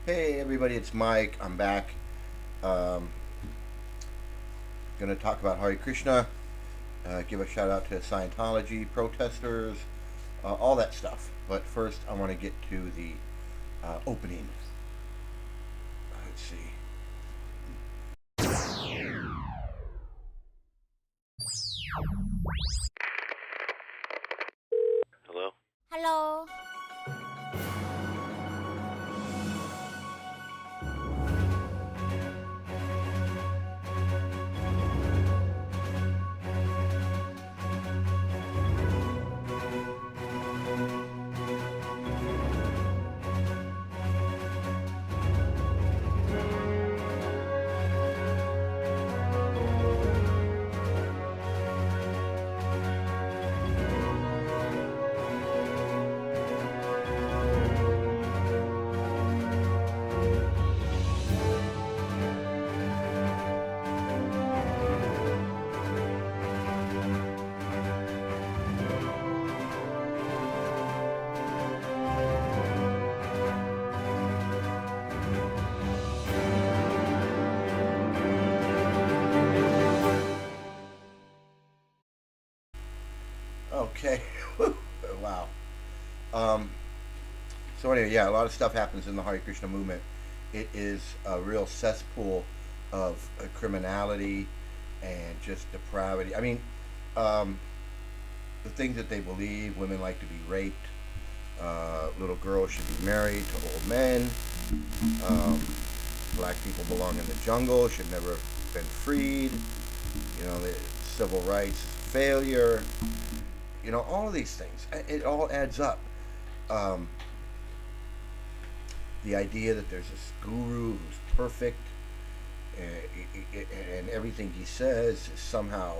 Hey everybody, it's Mike. I'm back. Um, Gonna talk about Hare Krishna. Give a shout out to Scientology protesters, all that stuff. But first, I want to get to the opening. Let's see. Hello. Hello. Okay. Wow. Um, so anyway, yeah, a lot of stuff happens in the Hare Krishna movement. It is a real cesspool of criminality and just depravity. I mean, um, the things that they believe: women like to be raped, little girls should be married to old men, um, black people belong in the jungle, should never have been freed. The civil rights failure. All of these things. It all adds up. Um, the idea that there's this guru who's perfect, and everything he says is somehow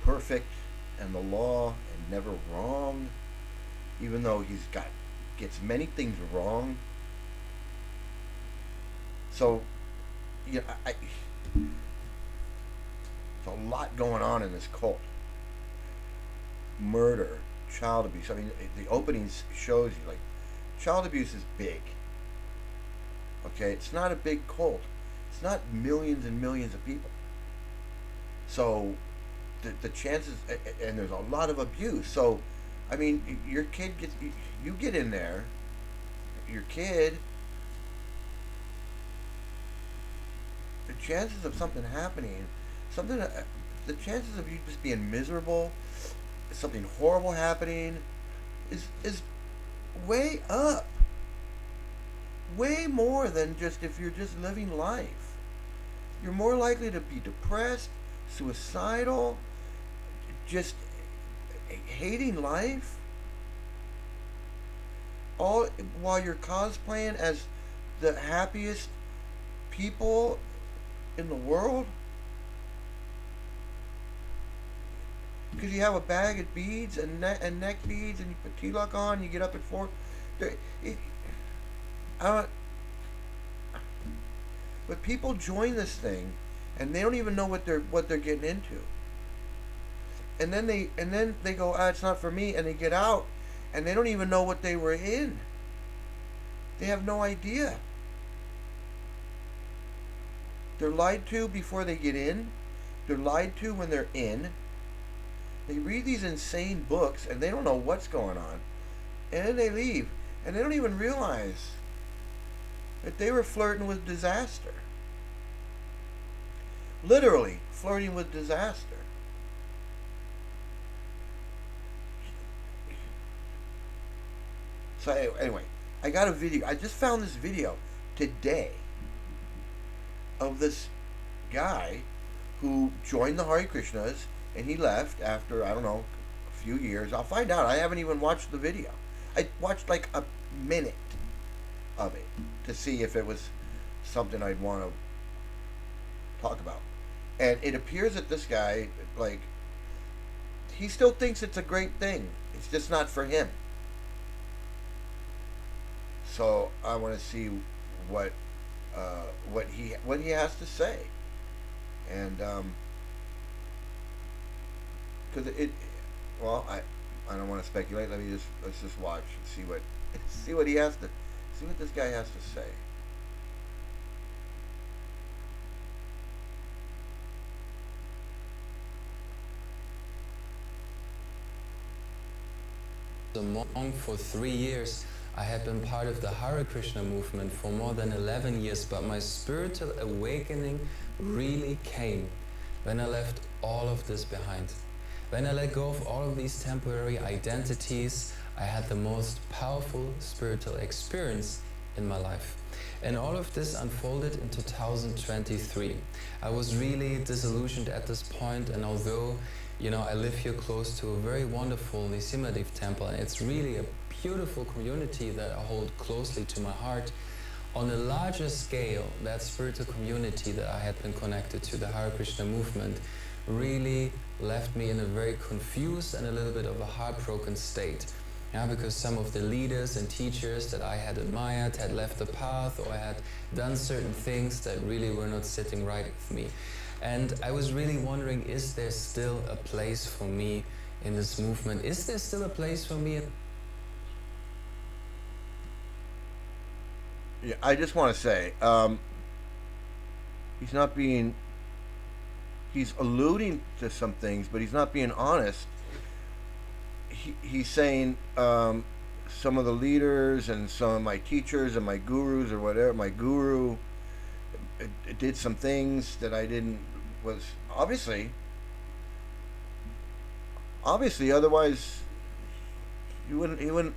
perfect and the law and never wrong, even though gets many things wrong. So, yeah, there's a lot going on in this cult. Murder, child abuse. I mean, the openings shows you like child abuse is big. Okay, it's not a big cult. It's not millions and millions of people. So the chances, and there's a lot of abuse. So, I mean, your kid gets, you get in there, your kid, the chances of something happening, something, the chances of you just being miserable, something horrible happening, is way up, way more than just if you're just living life. You're more likely to be depressed, suicidal, just hating life, all while you're cosplaying as the happiest people in the world because you have a bag of beads and neck beads and you put tilak on. You get up at 4. It, I don't, but people join this thing and they don't even know what they're getting into. And then they go, it's not for me, and they get out and they don't even know what they were in. They have no idea. They're lied to before they get in. They're lied to when they're in. They read these insane books and they don't know what's going on. And then they leave. And they don't even realize that they were flirting with disaster. Literally flirting with disaster. So anyway, I got a video. I just found this video today of this guy who joined the Hare Krishnas and he left after, I don't know, a few years. I'll find out. I haven't even watched the video. I watched like a minute of it to see if it was something I'd want to talk about. And it appears that this guy, like, he still thinks it's a great thing. It's just not for him. So I want to see what what he has to say, and because it, well, I don't want to speculate. Let's just watch and see what see what he has to See what this guy has to say. A monk for 3 years. I had been part of the Hare Krishna movement for more than 11 years, but my spiritual awakening really came when I left all of this behind. When I let go of all of these temporary identities, I had the most powerful spiritual experience in my life. And all of this unfolded in 2023. I was really disillusioned at this point, and although I live here close to a very wonderful Nisimadev temple, and it's really a beautiful community that I hold closely to my heart. On a larger scale, that spiritual community that I had been connected to, the Hare Krishna movement, really left me in a very confused and a little bit of a heartbroken state. Because some of the leaders and teachers that I had admired had left the path, or had done certain things that really were not sitting right with me. And I was really wondering, is there still a place for me in this movement? Is there still a place for me? Yeah, I just want to say, he's not being, he's alluding to some things, but he's not being honest. He's saying some of the leaders and some of my teachers and my gurus or whatever, my guru did some things that I didn't, was obviously, otherwise he wouldn't want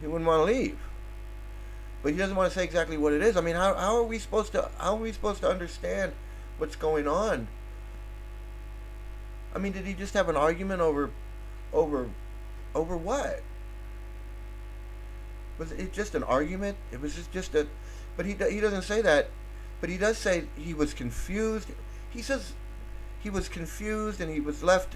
to leave. But he doesn't want to say exactly what it is. I mean, how are we supposed to understand what's going on? I mean, did he just have an argument over what? Was it just an argument? It was just a, but he doesn't say that. But he does say he was confused. He says he was confused and he was left.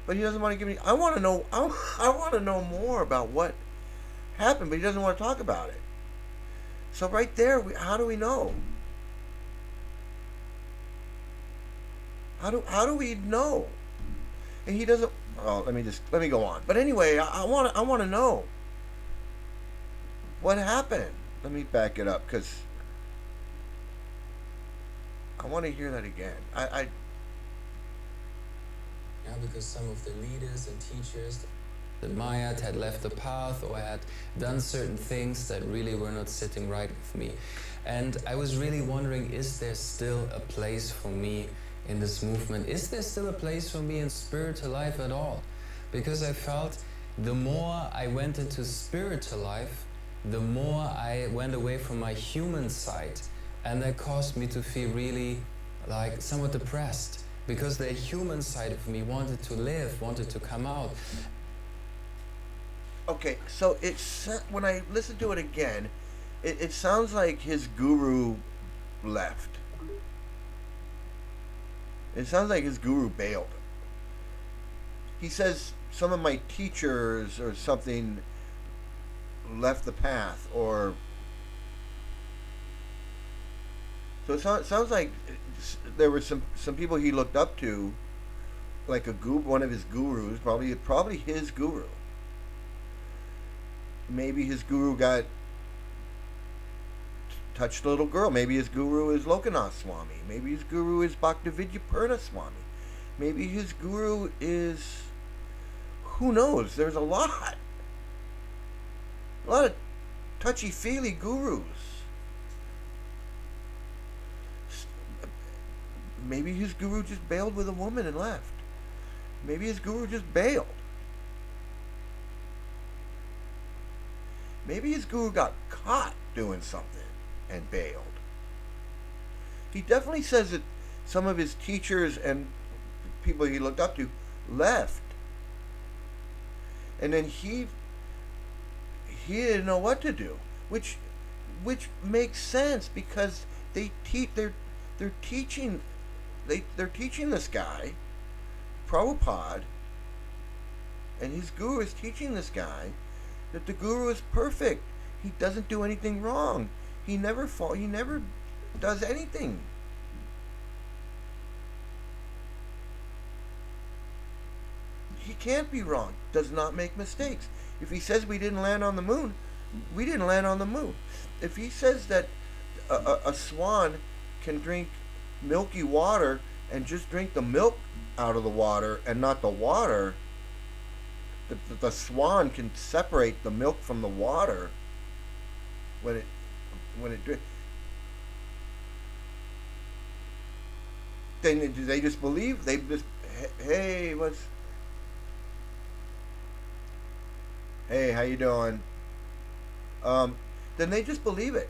But he doesn't want to give me. I want to know. I want to know more about what happened, but he doesn't want to talk about it. So right there, how do we know? How do we know? And he doesn't. Well, let me go on. But anyway, I want to know what happened. Let me back it up because I want to hear that again. Because some of the leaders and teachers admired had left the path, or had done certain things that really were not sitting right with me. And I was really wondering, is there still a place for me in this movement? Is there still a place for me in spiritual life at all? Because I felt the more I went into spiritual life, the more I went away from my human side, and that caused me to feel really like somewhat depressed, because the human side of me wanted to live, wanted to come out. Okay, so when I listen to it again, it sounds like his guru left. It sounds like his guru bailed. He says some of my teachers or something left the path, or so it sounds like there were some people he looked up to, like one of his gurus, probably his guru. Maybe his guru got touched a little girl. Maybe his guru is Lokanath Swami. Maybe his guru is Bhaktividyapurna Swami. Maybe his guru is, who knows? There's a lot of touchy-feely gurus. Maybe his guru just bailed with a woman and left. Maybe his guru just bailed. Maybe his guru got caught doing something and bailed. He definitely says that some of his teachers and people he looked up to left. And then he didn't know what to do, which makes sense, because they're teaching this guy, Prabhupada, and his guru is teaching this guy that the guru is perfect. He doesn't do anything wrong. He never does anything. He can't be wrong. Does not make mistakes. If he says we didn't land on the moon, we didn't land on the moon. If he says that a swan can drink milky water and just drink the milk out of the water and not the water, the swan can separate the milk from the water when it drinks. Then do they just believe? They just, hey, hey, how you doing? Then they just believe it.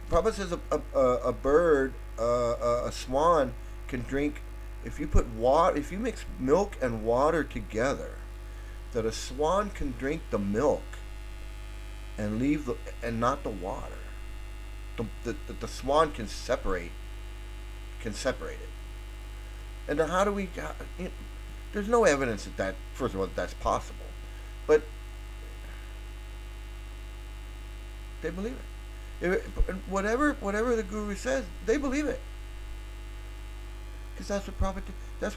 Prabhupada says a bird, a swan can drink. If you put water, if you mix milk and water together, that a swan can drink the milk and leave and not the water. The swan can separate it. And then how do we? There's no evidence that first of all that's possible, but they believe it. Whatever the guru says, they believe it. Because that's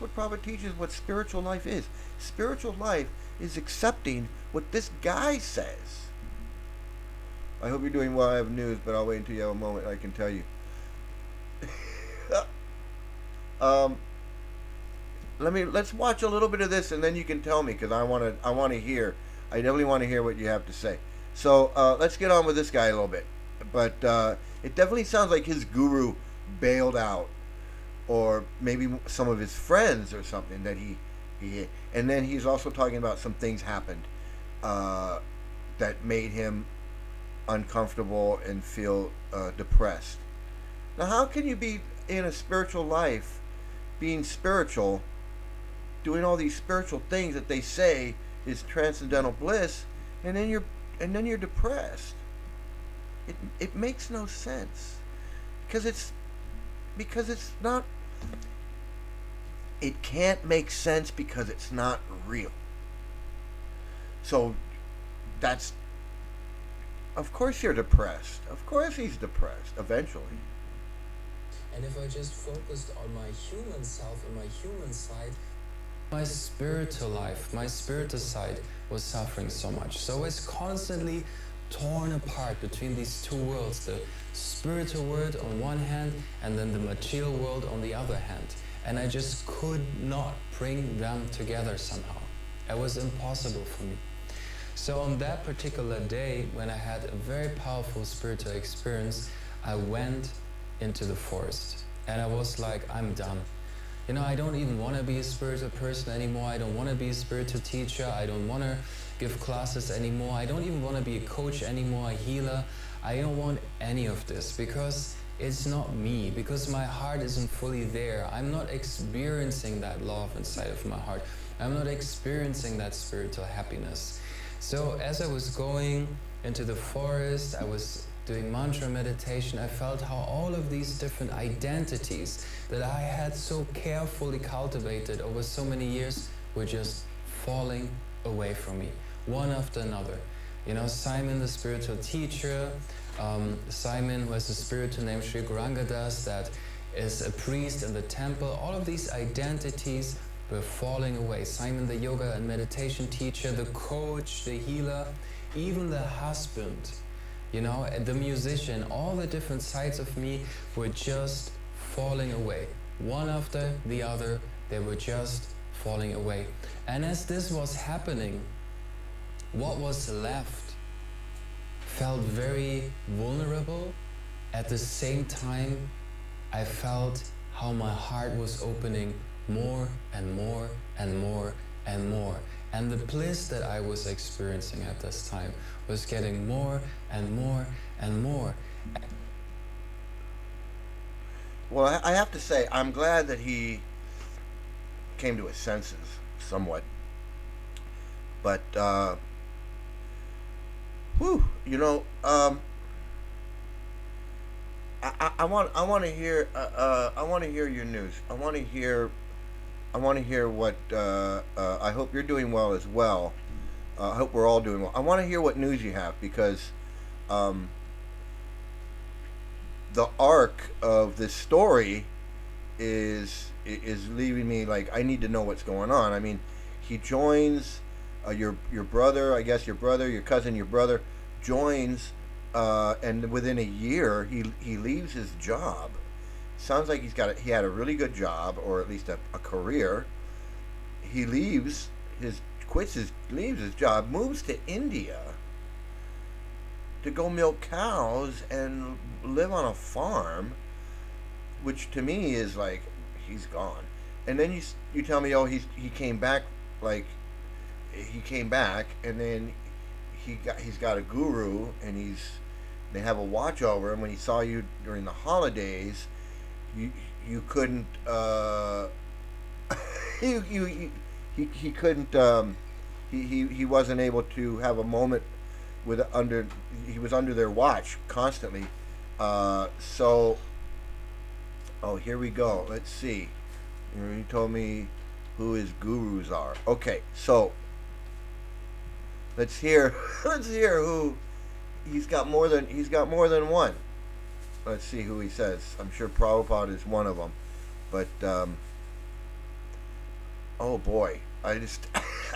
what Prabhupada teaches. What spiritual life is. Spiritual life is accepting what this guy says. I hope you're doing well. I have news, but I'll wait until you have a moment. I can tell you. Let's watch a little bit of this, and then you can tell me, because I want to hear. I definitely want to hear what you have to say. So let's get on with this guy a little bit. But it definitely sounds like his guru bailed out, or maybe some of his friends or something that he and then he's also talking about some things happened that made him uncomfortable and feel depressed. Now, how can you be in a spiritual life, being spiritual, doing all these spiritual things that they say is transcendental bliss, and then you're depressed? It makes no sense, because it's not. It can't make sense because it's not real. So that's, of course you're depressed. Of course he's depressed eventually. And if I just focused on my human self and my human side, my spiritual life, my spiritual side was suffering so much. So it's constantly torn apart between these two worlds, the spiritual world on one hand and then the material world on the other hand. And I just could not bring them together somehow. It was impossible for me. So on that particular day, when I had a very powerful spiritual experience, I went into the forest and I was like, I'm done. You know, I don't even want to be a spiritual person anymore. I don't want to be a spiritual teacher. I don't want to give classes anymore. I don't even want to be a coach anymore, a healer. I don't want any of this, because it's not me, because my heart isn't fully there. I'm not experiencing that love inside of my heart. I'm not experiencing that spiritual happiness. So as I was going into the forest, I was doing mantra meditation, I felt how all of these different identities that I had so carefully cultivated over so many years were just falling away from me, one after another. You know, Simon, the spiritual teacher, Simon, who has a spiritual name, Sri Gurangadas, that is a priest in the temple. All of these identities were falling away. Simon, the yoga and meditation teacher, the coach, the healer, even the husband, you know, the musician, all the different sides of me were just falling away. One after the other, they were just falling away. And as this was happening, what was left felt very vulnerable. At the same time, I felt how my heart was opening more and more and more and more. And the bliss that I was experiencing at this time was getting more and more and more. Well, I have to say, I'm glad that he came to his senses somewhat. But, you know, I want to hear your news. I want to hear what. I hope you're doing well as well. I hope we're all doing well. I want to hear what news you have, because the arc of this story is leaving me like, I need to know what's going on. I mean, he joins your brother, I guess your brother, your cousin, your brother joins, and within a year he leaves his job. Sounds like he had a really good job, or at least a career. He leaves his job, moves to India to go milk cows and live on a farm, which to me is like he's gone. And then you tell me, oh, he came back, like he came back, and then he's got a guru, and they have a watch over him. When he saw you during the holidays, you you couldn't he couldn't he wasn't able to have a moment with under he was under their watch constantly. So oh, here we go. Let's see. You told me who his gurus are. Okay, so let's hear let's hear who he's got more than one. Let's see who he says. I'm sure Prabhupada is one of them, but oh boy, I just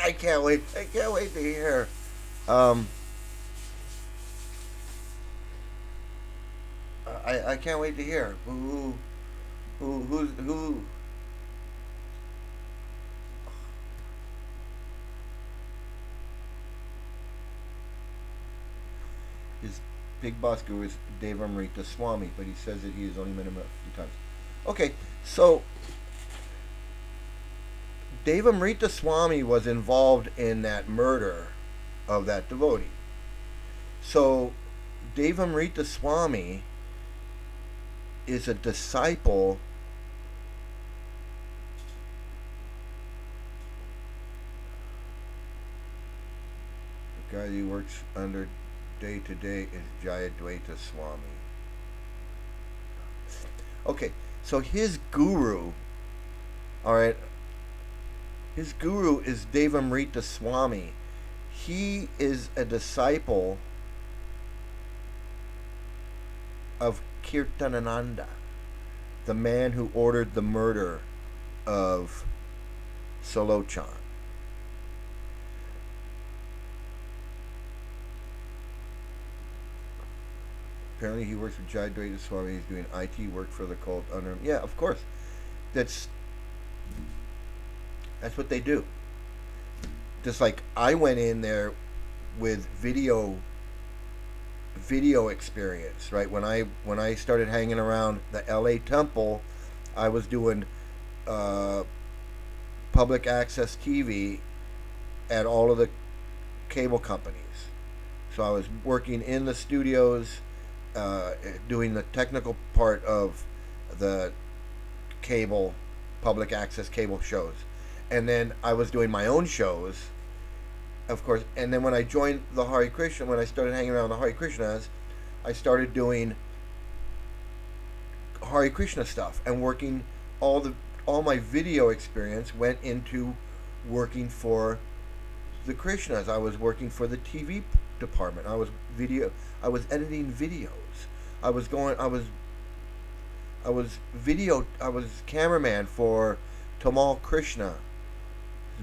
I can't wait. I can't wait to hear. Um, I can't wait to hear who. His big boss guru is Devamrita Swami, but he says that he has only met him a few times. Okay, so Devamrita Swami was involved in that murder of that devotee. So Devamrita Swami is a disciple. The guy he works under day to day is Jayadvaita Swami. Okay, so his guru, all right, his guru is Devamrita Swami. He is a disciple of Kirtanananda, the man who ordered the murder of Solochan. Apparently, he works with Jayadvaita Swami. He's doing IT work for the cult under him. Yeah, of course. That's that's what they do. Just like I went in there with video experience, right? When I started hanging around the LA Temple, I was doing uh, public access TV at all of the cable companies. So I was working in the studios, doing the technical part of the cable, public access cable shows, and then I was doing my own shows, of course. And then when I joined the Hare Krishna, when I started hanging around the Hare Krishnas, I started doing Hare Krishna stuff and working all my video experience went into working for the Krishnas. I was working for the TV department. I was editing videos. I was going I was cameraman for Tamal Krishna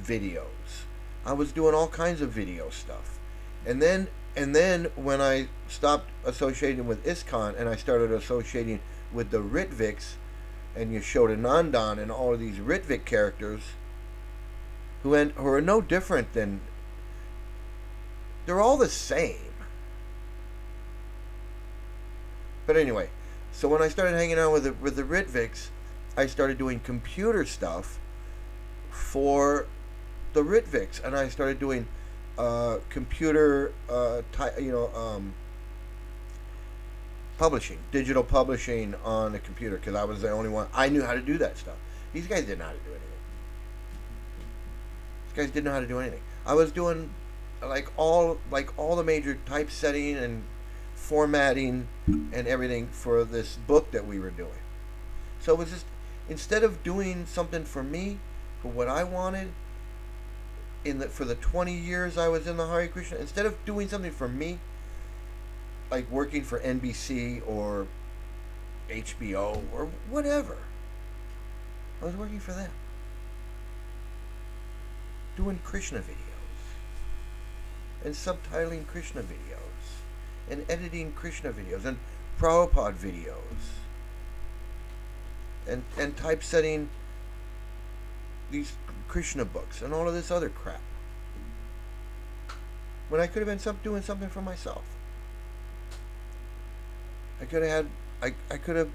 videos. I was doing all kinds of video stuff. And then when I stopped associating with ISKCON and I started associating with the Ritviks and Yashodanandan and all of these Ritvik characters who are no different than, they're all the same. But anyway, so when I started hanging out with the Ritviks, I started doing computer stuff for the Ritviks, and I started doing computer, publishing, digital publishing on the computer, because I was the only one. I knew how to do that stuff. These guys didn't know how to do anything. These guys didn't know how to do anything. I was doing like all the major typesetting and formatting and everything for this book that we were doing. So it was just, instead of doing something for me, for what I wanted, for the 20 years I was in the Hare Krishna, instead of doing something for me, like working for NBC or HBO or whatever, I was working for them, doing Krishna videos. and subtitling Krishna videos and editing Krishna videos and Prabhupada videos and typesetting these Krishna books and all of this other crap. When I could have been doing something for myself. I could have had, I could have,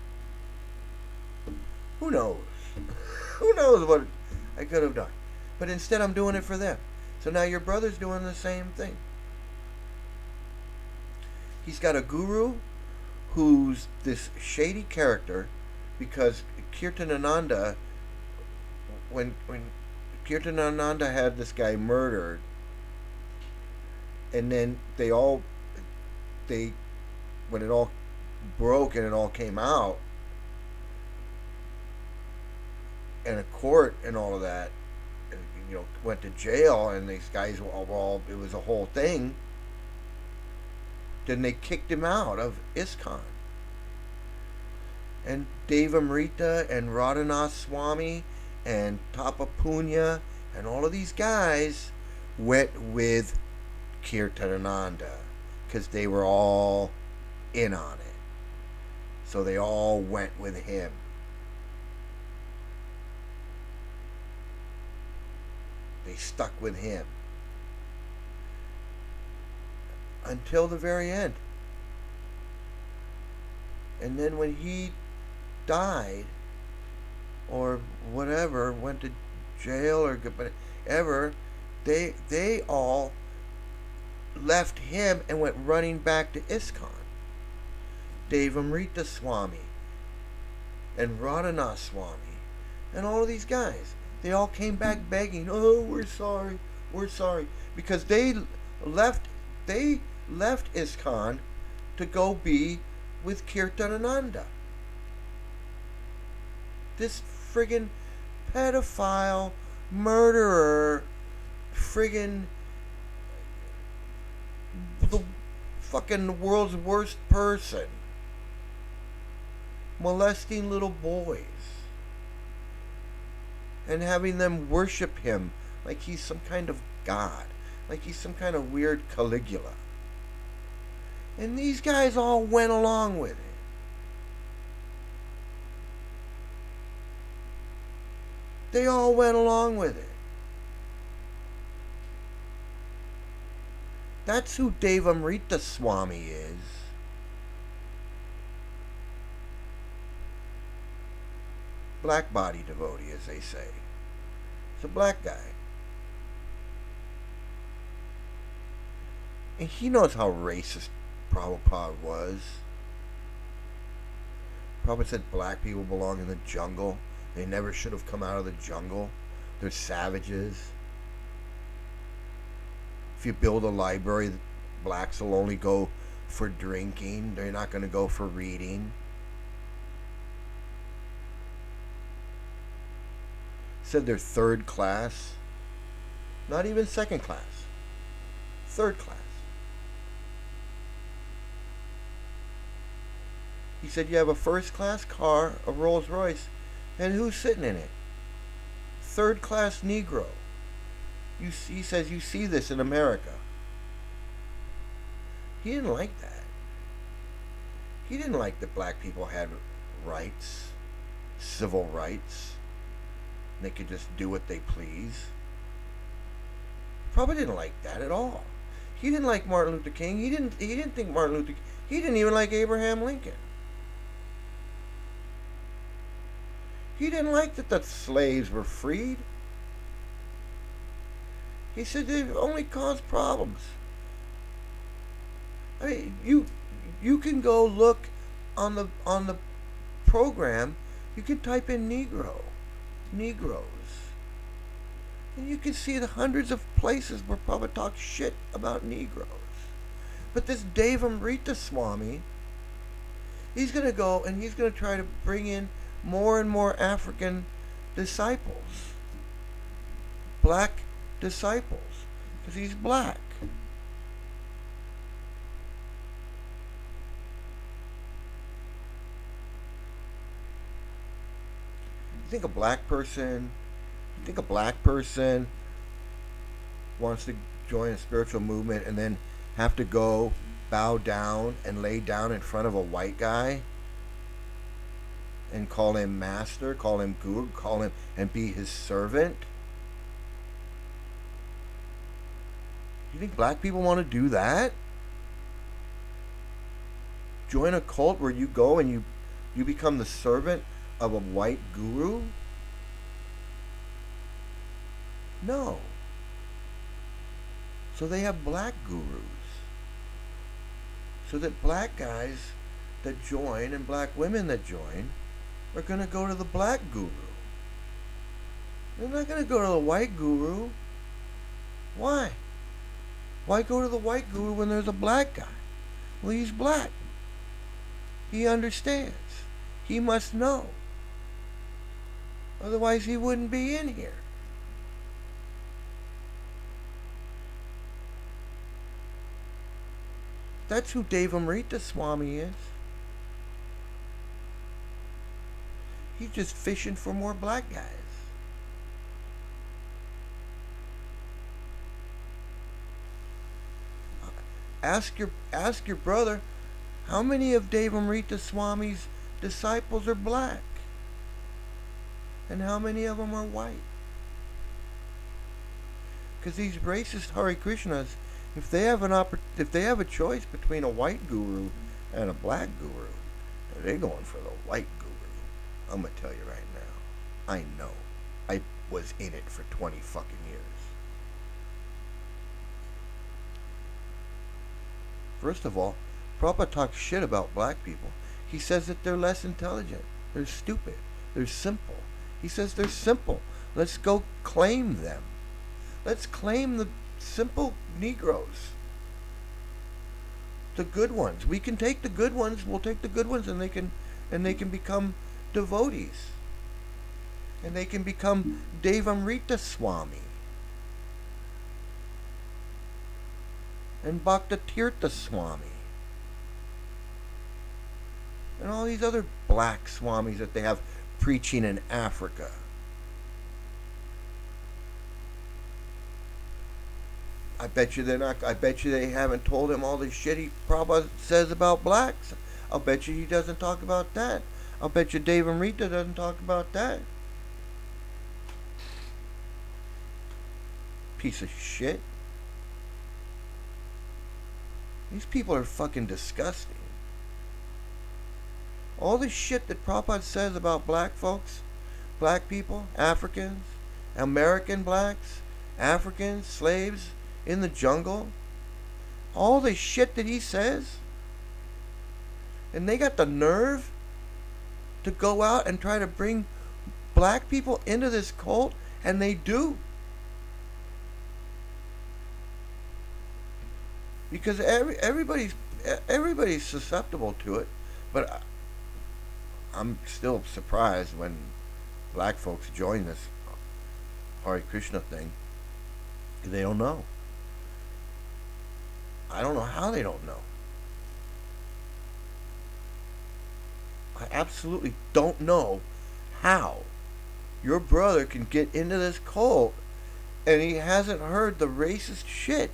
who knows? Who knows what I could have done. But instead I'm doing it for them. So now your brother's doing the same thing. He's got a guru who's this shady character because Kirtanananda, when Kirtanananda had this guy murdered, and then they when it all broke and it all came out, and a court and all of that, went to jail, and these guys were all it was a whole thing. Then they kicked him out of ISKCON. And Devamrita and Radhanath Swami and Tapapunya and all of these guys went with Kirtanananda because they were all in on it. So they all went with him. They stuck with him until the very end. And then when he died or whatever, went to jail or whatever, they all left him and went running back to ISKCON. Devamrita Swami and Radhanath Swami and all of these guys. They all came back begging, "Oh, we're sorry, because they left ISKCON to go be with Kirtanananda. This friggin' pedophile, murderer, friggin' the fucking world's worst person, molesting little boys and having them worship him like he's some kind of god, like he's some kind of weird Caligula. And these guys all went along with it. They all went along with it. That's who Devamrita Swami is. Black body devotee, as they say. It's a black guy. And he knows how racist Prabhupada was. Prabhupada said black people belong in the jungle. They never should have come out of the jungle. They're savages. If you build a library, blacks will only go for drinking. They're not going to go for reading. Said they're third class. Not even second class. Third class. He said you have a first class car, a Rolls Royce, and who's sitting in it? Third class Negro. He says you see this in America. He didn't like that. He didn't like that black people had rights, civil rights. They could just do what they please. Probably didn't like that at all. He didn't like Martin Luther King. He didn't think Martin Luther King. He didn't even like Abraham Lincoln. He didn't like that the slaves were freed. He said they only caused problems. I mean, you can go look on the program. You can type in Negroes, and you can see the hundreds of places where Prabhupada talks shit about Negroes. But this Devamrita Swami, he's going to go and he's going to try to bring in more and more African disciples, black disciples, because he's black. You think a black person wants to join a spiritual movement and then have to go bow down and lay down in front of a white guy and call him master, call him guru, call him and be his servant? You think black people want to do that? Join a cult where you go and you become the servant of a white guru? No. So they have black gurus. So that black guys that join and black women that join are going to go to the black guru. They're not going to go to the white guru. Why? Why go to the white guru when there's a black guy? Well, he's black. He understands. He must know. Otherwise, he wouldn't be in here. That's who Devamrita Swami is. He's just fishing for more black guys. Ask your brother, how many of Devamrita Swami's disciples are black? And how many of them are white? Because these racist Hare Krishnas, if they have a choice between a white guru and a black guru, they're going for the white guru. I'm gonna tell you right now. I know. I was in it for 20 fucking years. First of all, Prabhupada talks shit about black people. He says that they're less intelligent. They're stupid. They're simple. He says they're simple. Let's go claim them. Let's claim the simple Negroes. The good ones. We can take the good ones. We'll take the good ones, and they can become devotees. And they can become Devamrita Swami. And Bhaktatirtha Swami. And all these other black swamis that they have preaching in Africa. I bet you they haven't told him all the shit Prabhupada says about blacks. I'll bet you he doesn't talk about that. I'll bet you Devamrita doesn't talk about that. Piece of shit. These people are fucking disgusting. All the shit that Prabhupada says about black folks, black people, Africans, American blacks, Africans, slaves in the jungle, all the shit that he says, and they got the nerve to go out and try to bring black people into this cult, and they do. Because everybody's susceptible to it, but I'm still surprised when black folks join this Hare Krishna thing. They don't know. I don't know how they don't know. I absolutely don't know how your brother can get into this cult and he hasn't heard the racist shit.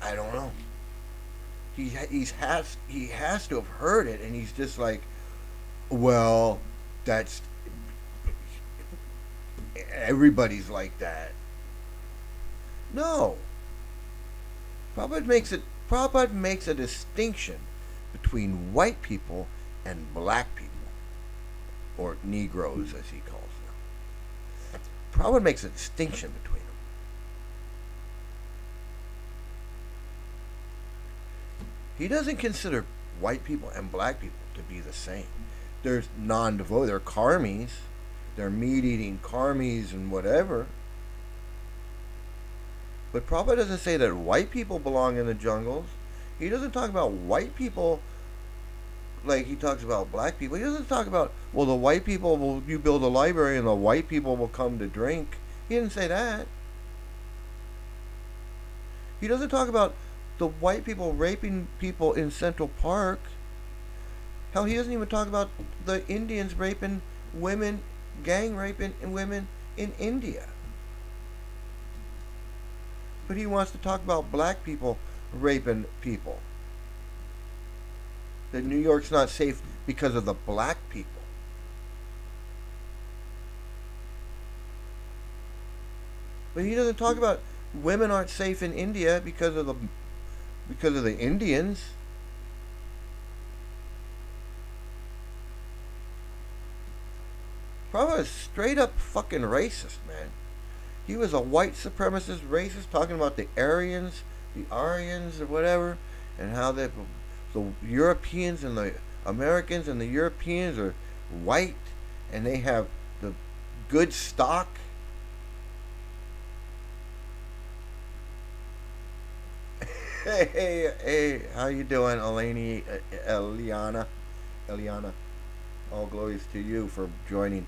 I don't know. He has to have heard it, and he's just like, well, that's everybody's like that. No. Prabhupada makes a distinction between white people and black people, or Negroes as he calls them. Prabhupada makes a distinction between them. He doesn't consider white people and black people to be the same. There's non-devoted, they're karmis, they're meat-eating karmis and whatever. But Prabhupada doesn't say that white people belong in the jungles. He doesn't talk about white people like he talks about black people. He doesn't talk about, well, the white people will, you build a library and the white people will come to drink. He didn't say that. He doesn't talk about the white people raping people in Central Park Hell, he doesn't even talk about the Indians raping women, gang raping women in India. But he wants to talk about black people raping people. That New York's not safe because of the black people. But he doesn't talk about women aren't safe in India because of the Indians. Prabhupada is straight up fucking racist, man. He was a white supremacist racist talking about the Aryans or whatever, and how the Europeans and the Americans and the Europeans are white and they have the good stock. Hey, how you doing, Eliana? All glories to you for joining.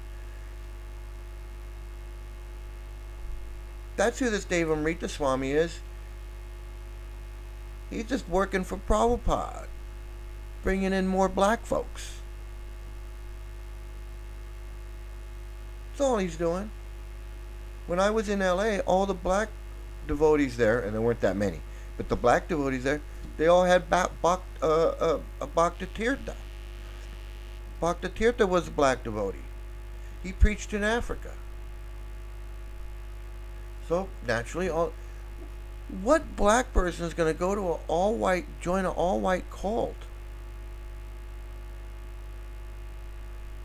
That's who this Deva Amrita Swami is. He's just working for Prabhupada, bringing in more black folks. That's all he's doing. When I was in LA, all the black devotees there, and there weren't that many, but the black devotees there, they all had Bhakta Tirtha. Bhakta Tirtha was a black devotee. He preached in Africa. So naturally, what black person is going to go to join an all-white cult?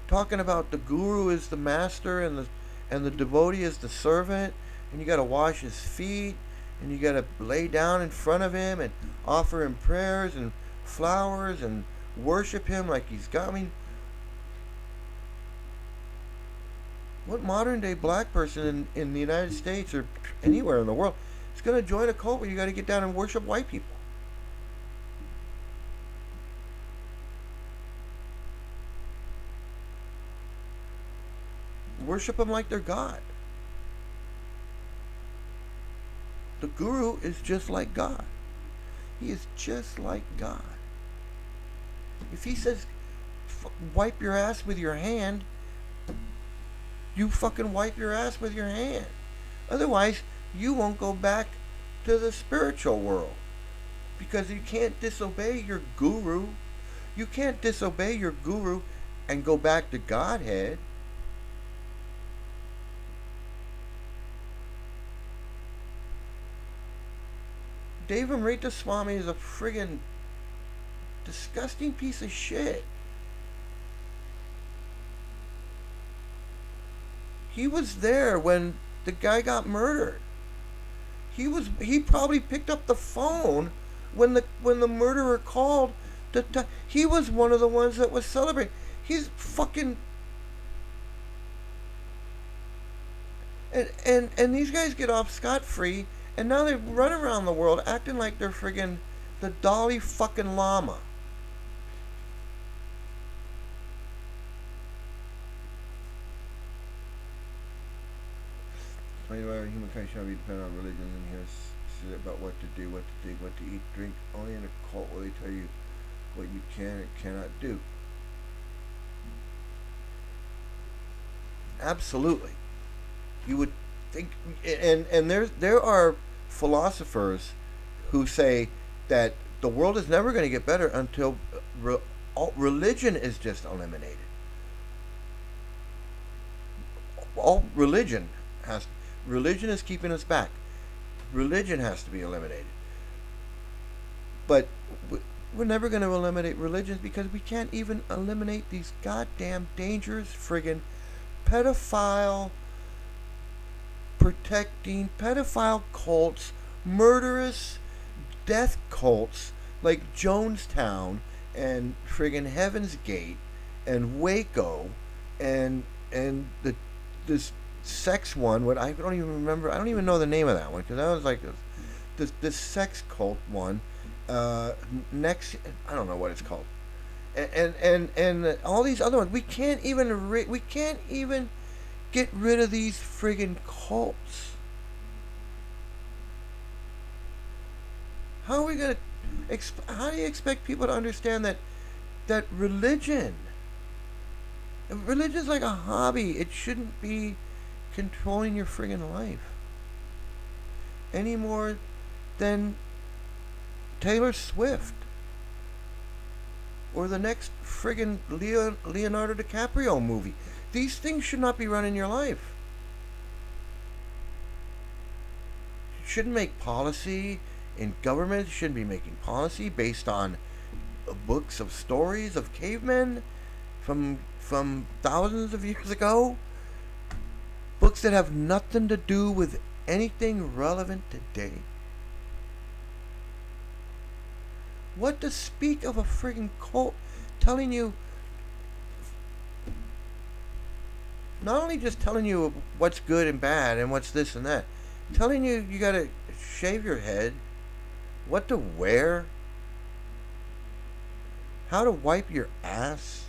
Talking about the guru is the master and the devotee is the servant, and you got to wash his feet, and you got to lay down in front of him and offer him prayers and flowers and worship him like he's God. I mean, what modern day black person in the United States or anywhere in the world is going to join a cult where you got to get down and worship white people? Worship them like they're God. The guru is just like God. He is just like God. If he says, wipe your ass with your hand, you fucking wipe your ass with your hand. Otherwise, you won't go back to the spiritual world. Because you can't disobey your guru. You can't disobey your guru and go back to Godhead. Deva Amrita Swami is a friggin' disgusting piece of shit. He was there when the guy got murdered. He probably picked up the phone when the murderer called. He was one of the ones that was celebrating. He's fucking and these guys get off scot-free, and now they run around the world acting like they're friggin' the Dalai fucking Lama. Human kind shall be dependent on religion, and here's about what to do, what to think, what to eat, drink. Only in a cult will they tell you what you can and cannot do. Absolutely. You would think, and there are philosophers who say that the world is never going to get better until religion is just eliminated. All religion is keeping us back. Religion has to be eliminated. But we're never going to eliminate religions because we can't even eliminate these goddamn dangerous friggin' pedophile cults, murderous death cults like Jonestown and friggin' Heaven's Gate and Waco and this sex one. What I don't even remember. I don't even know the name of that one because that was like this sex cult one. Next, I don't know what it's called. And all these other ones. We can't even get rid of these friggin' cults. How are we gonna? How do you expect people to understand that that religion's like a hobby. It shouldn't be controlling your friggin' life any more than Taylor Swift or the next friggin' Leonardo DiCaprio movie. These things should not be running your life. You shouldn't make policy, and government shouldn't be making policy based on books of stories of cavemen from thousands of years ago. Books that have nothing to do with anything relevant today. What to speak of a friggin' cult telling you, not only just telling you what's good and bad and what's this and that, telling you you gotta shave your head, what to wear, how to wipe your ass.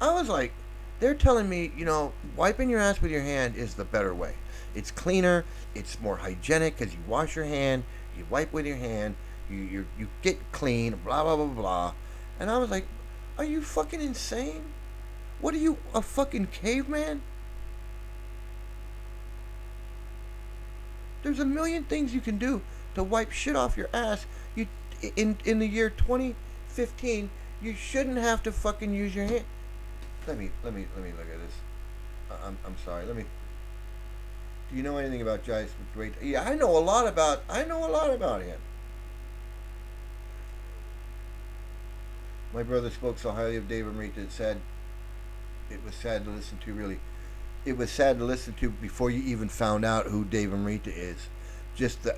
I was like, they're telling me, wiping your ass with your hand is the better way. It's cleaner, it's more hygienic because you wash your hand, you wipe with your hand, you get clean, blah, blah, blah, blah. And I was like, are you fucking insane? What are you, a fucking caveman? There's a million things you can do to wipe shit off your ass. In the year 2015, you shouldn't have to fucking use your hand. Let me look at this. I'm sorry. Do you know anything about Jai's great? Yeah, I know a lot about him. My brother spoke so highly of Dave Amrita. It was sad to listen to. Really, it was sad to listen to before you even found out who Dave Amrita is. Just the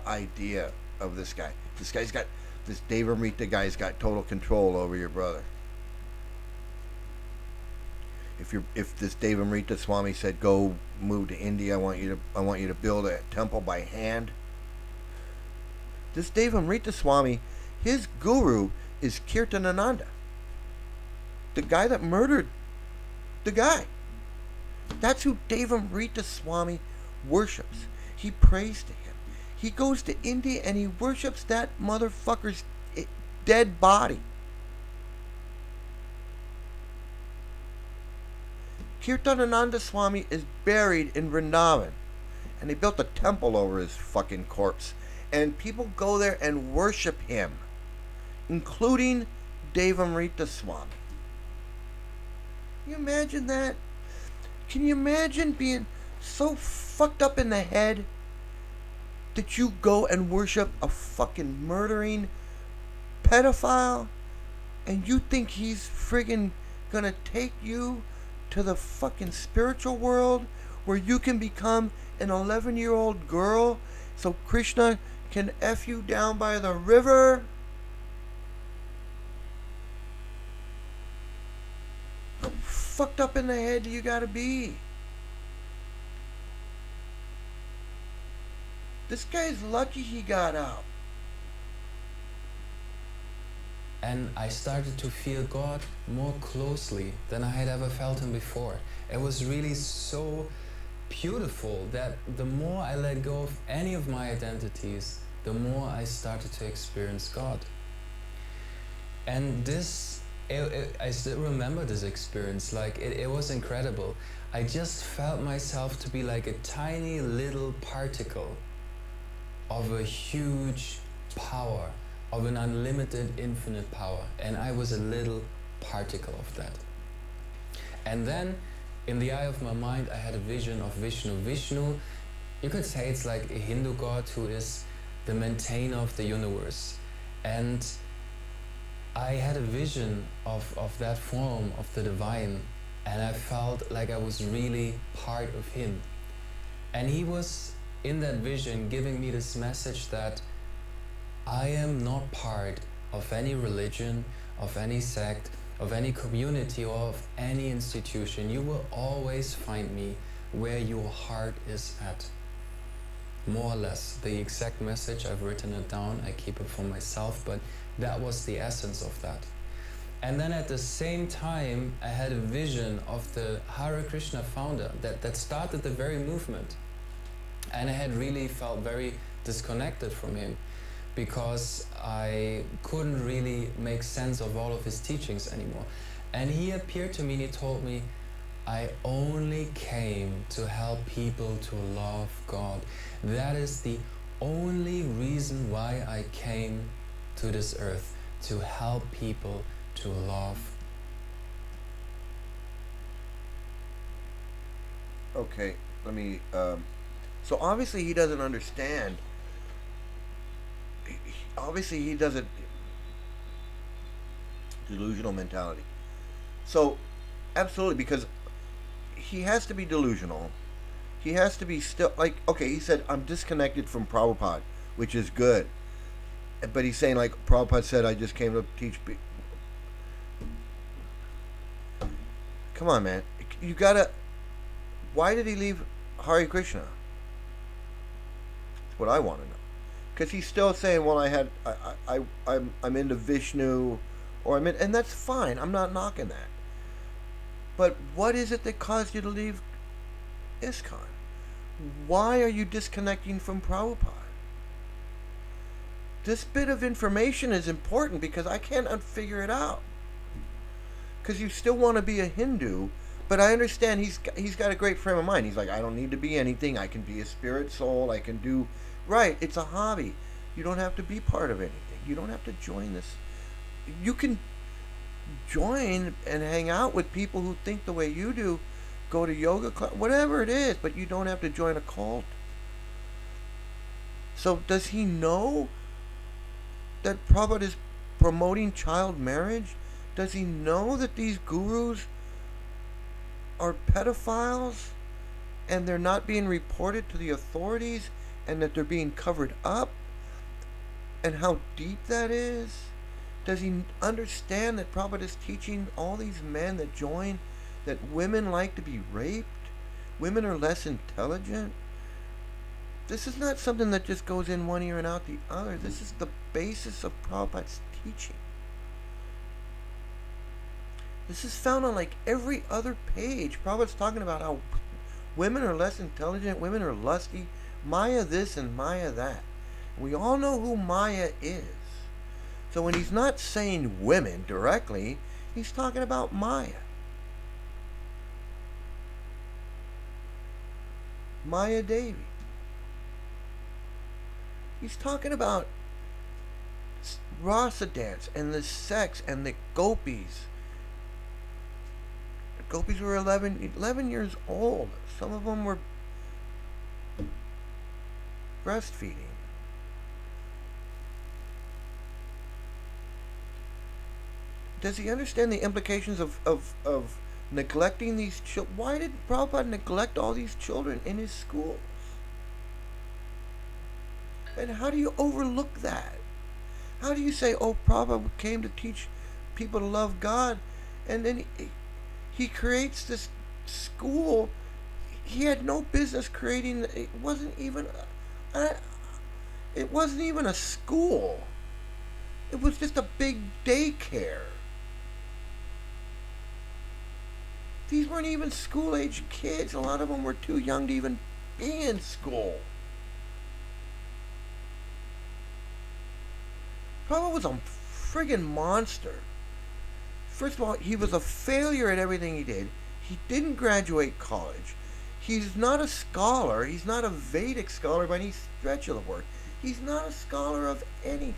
idea of this guy. This Dave Amrita guy's got total control over your brother. If this Dave Amrita Swami said, go move to India, I want you to build a temple by hand. This Dave Amrita Swami, his guru is Kirtanananda, the guy that murdered the guy. That's who Dave Amrita Swami worships. He prays to him. He goes to India and he worships that motherfucker's dead body. Kirtanananda Swami is buried in Vrindavan, and they built a temple over his fucking corpse, and people go there and worship him, including Dave Amrita Swami. Can you imagine that? Can you imagine being so fucked up in the head that you go and worship a fucking murdering pedophile, and you think he's friggin' gonna take you to the fucking spiritual world where you can become an 11-year-old girl so Krishna can F you down by the river? How fucked up in the head do you gotta be? This guy's lucky he got out. And I started to feel God more closely than I had ever felt him before. It was really so beautiful that the more I let go of any of my identities, the more I started to experience God. And I still remember this experience, like it was incredible. I just felt myself to be like a tiny little particle of a huge power, of an unlimited, infinite power, and I was a little particle of that. And then, in the eye of my mind, I had a vision of Vishnu. Vishnu, you could say it's like a Hindu god who is the maintainer of the universe. And I had a vision of that form, of the divine, and I felt like I was really part of him. And he was, in that vision, giving me this message that I am not part of any religion, of any sect, of any community, or of any institution. You will always find me where your heart is at. More or less. The exact message, I've written it down, I keep it for myself, but that was the essence of that. And then at the same time, I had a vision of the Hare Krishna founder that started the very movement. And I had really felt very disconnected from him. because I couldn't really make sense of all of his teachings anymore. And he appeared to me and he told me, I only came to help people to love God. That is the only reason why I came to this earth, to help people to love. Okay, let me. So obviously he doesn't understand. Obviously he doesn't. Delusional mentality. So, absolutely, because he has to be delusional. He has to be still like okay. He said I'm disconnected from Prabhupada, which is good. But he's saying like Prabhupada said, I just came to teach. Come on, man. You gotta. Why did he leave Hare Krishna? That's what I want to know. Because he's still saying, well, I'm into Vishnu, or I'm in, and that's fine. I'm not knocking that. But what is it that caused you to leave ISKCON? Why are you disconnecting from Prabhupada? This bit of information is important because I can't figure it out. Because you still want to be a Hindu, but I understand he's got a great frame of mind. He's like, I don't need to be anything. I can be a spirit soul. I can do right. It's a hobby. You don't have to be part of anything. You don't have to join this. You can join and hang out with people who think the way you do, go to yoga class, whatever it is, but you don't have to join a cult. So does he know that Prabhupada is promoting child marriage? Does he know that these gurus are pedophiles and they're not being reported to the authorities and that they're being covered up? And how deep that is? Does he understand that Prabhupada is teaching all these men that join that women like to be raped? Women are less intelligent? This is not something that just goes in one ear and out the other. This is the basis of Prabhupada's teaching. This is found on like every other page. Prabhupada's talking about how women are less intelligent, women are lusty, Maya this and Maya that. We all know who Maya is. So when he's not saying women directly, he's talking about Maya. Maya Devi. He's talking about rasa dance and the sex and the gopis. The gopis were 11 years old. Some of them were breastfeeding. Does he understand the implications of neglecting these children? Why did Prabhupada neglect all these children in his schools? And how do you overlook that? How do you say, oh, Prabhupada came to teach people to love God, and then he creates this school? He had no business creating. It wasn't even a school. It was just a big daycare. These weren't even school-age kids. A lot of them were too young to even be in school. Prabhupada was a friggin' monster. First of all, he was a failure at everything he did. He didn't graduate college. He's not a scholar. He's not a Vedic scholar by any stretch of the word. He's not a scholar of anything.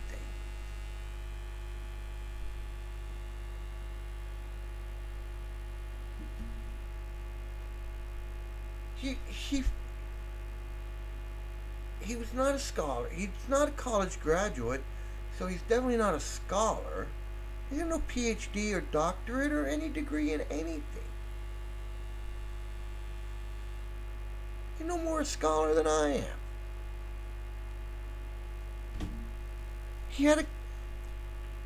He was not a scholar. He's not a college graduate, so he's definitely not a scholar. He had no PhD or doctorate or any degree in anything. He's no more a scholar than I am.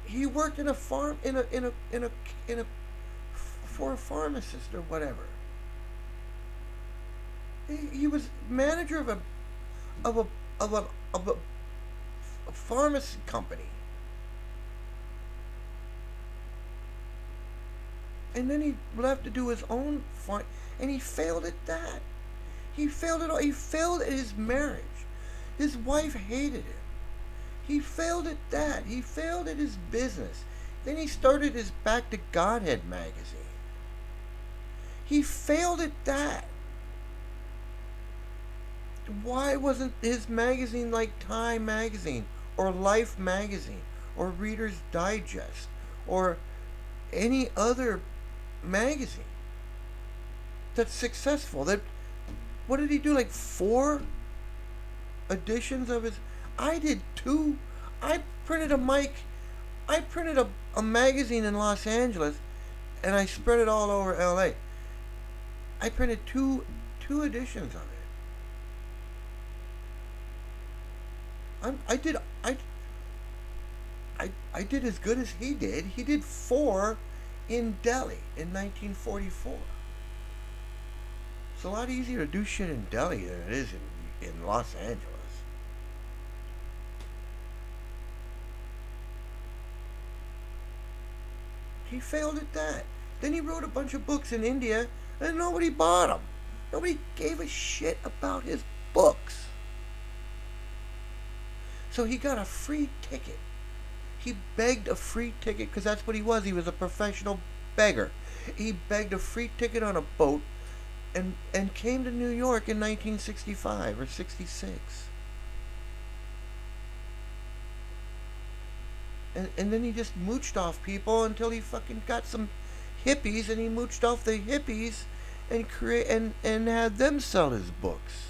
He worked in a farm for a pharmacist or whatever. He was manager of a pharmacy company. And then he left to do his own and he failed at that. He failed at all. He failed at his marriage. His wife hated him. He failed at that. He failed at his business. Then he started his Back to Godhead magazine. He failed at that. Why wasn't his magazine like Time magazine or Life magazine or Reader's Digest or any other magazine that's successful? That what did he do? Like 4 editions of his. I did 2. I printed a magazine in Los Angeles, and I spread it all over L.A. I printed two editions of it. I did as good as he did. He did 4 in Delhi in 1944. It's a lot easier to do shit in Delhi than it is in Los Angeles. He failed at that. Then he wrote a bunch of books in India, and nobody bought them. Nobody gave a shit about his books. So he got a free ticket. He begged a free ticket because that's what he was. He was a professional beggar. He begged a free ticket on a boat and came to New York in 1965 or 66. And then he just mooched off people until he fucking got some hippies, and he mooched off the hippies and had them sell his books.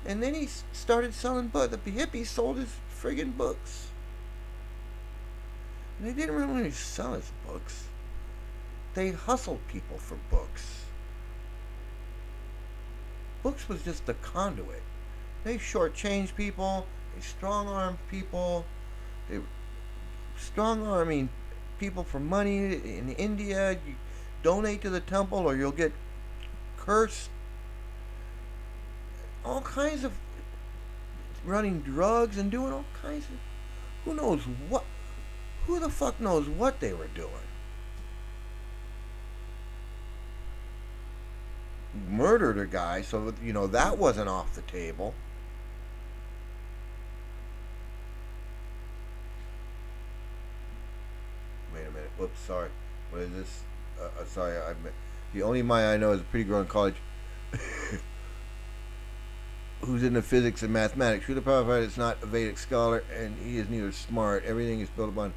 And then he started selling books. The hippies sold his friggin' books. And they didn't really sell his books. They hustled people for books. Books was just the conduit. They shortchanged people. They strong-armed people. They strong-arming people for money in India. You donate to the temple or you'll get cursed. All kinds of running drugs and doing all kinds of who the fuck knows what they were doing. Murdered a guy, so that wasn't off the table. Wait a minute. Whoops, sorry. What is this? Sorry, the only Maya I know is a pretty girl in college who's into physics and mathematics. Srila Prabhupada is not a Vedic scholar, and he is neither smart. Everything is built upon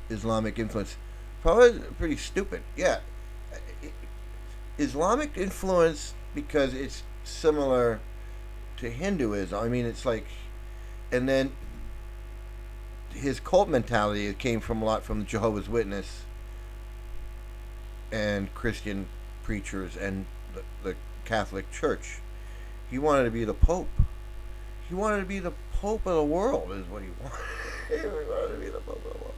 Islamic influence. Prabhupada is pretty stupid. Yeah. Islamic influence because it's similar to Hinduism. I mean, it's like, and then his cult mentality, it came from a lot from Jehovah's Witness and Christian preachers and the Catholic Church. He wanted to be the Pope. He wanted to be the Pope of the world, is what he wanted. He wanted to be the Pope of the world.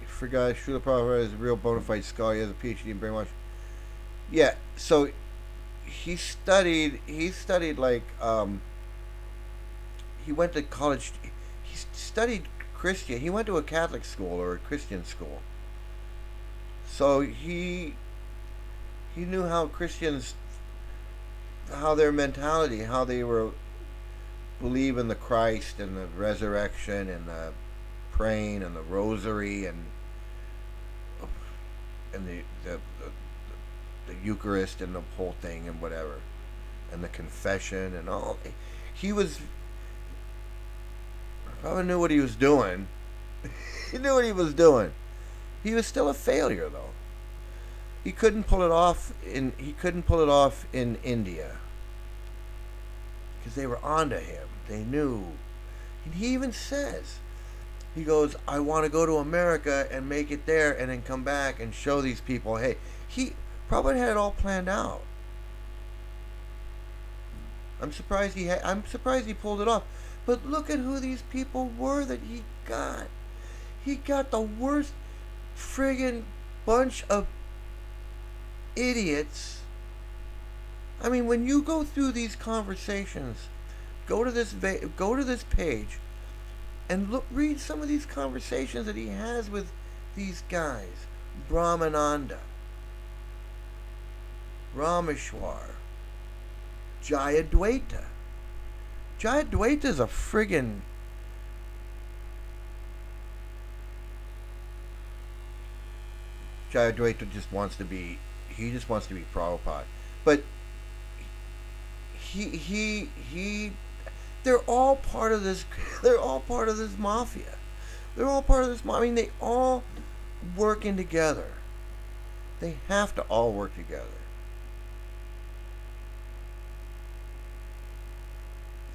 For guys, Srila Prabhupada is a real bona fide scholar. He has a PhD in brainwash. Yeah, so he studied like, he went to college. He studied Christian. He went to a Catholic school or a Christian school. So he knew how Christians, how their mentality, how they were believe in the Christ and the resurrection and the praying and the rosary and the Eucharist and the whole thing and whatever, and the confession and all. He probably knew what he was doing. He knew what he was doing. He was still a failure though. He couldn't pull it off in India because they were onto him. They knew. And he even says, he goes, I want to go to America and make it there and then come back and show these people, hey, he probably had it all planned out. I'm surprised he pulled it off. But look at who these people were that he got. He got the worst friggin' bunch of idiots. I mean, when you go through these conversations, go to this page and read some of these conversations that he has with these guys. Brahmananda, Rameshwar, Jayadvaita. Jayadvaita is a friggin' Jayadvaita just wants to be, he just wants to be Prabhupada. But he they're all part of this they're all part of this mafia. They're all part of this I mean, they all working together. They have to all work together.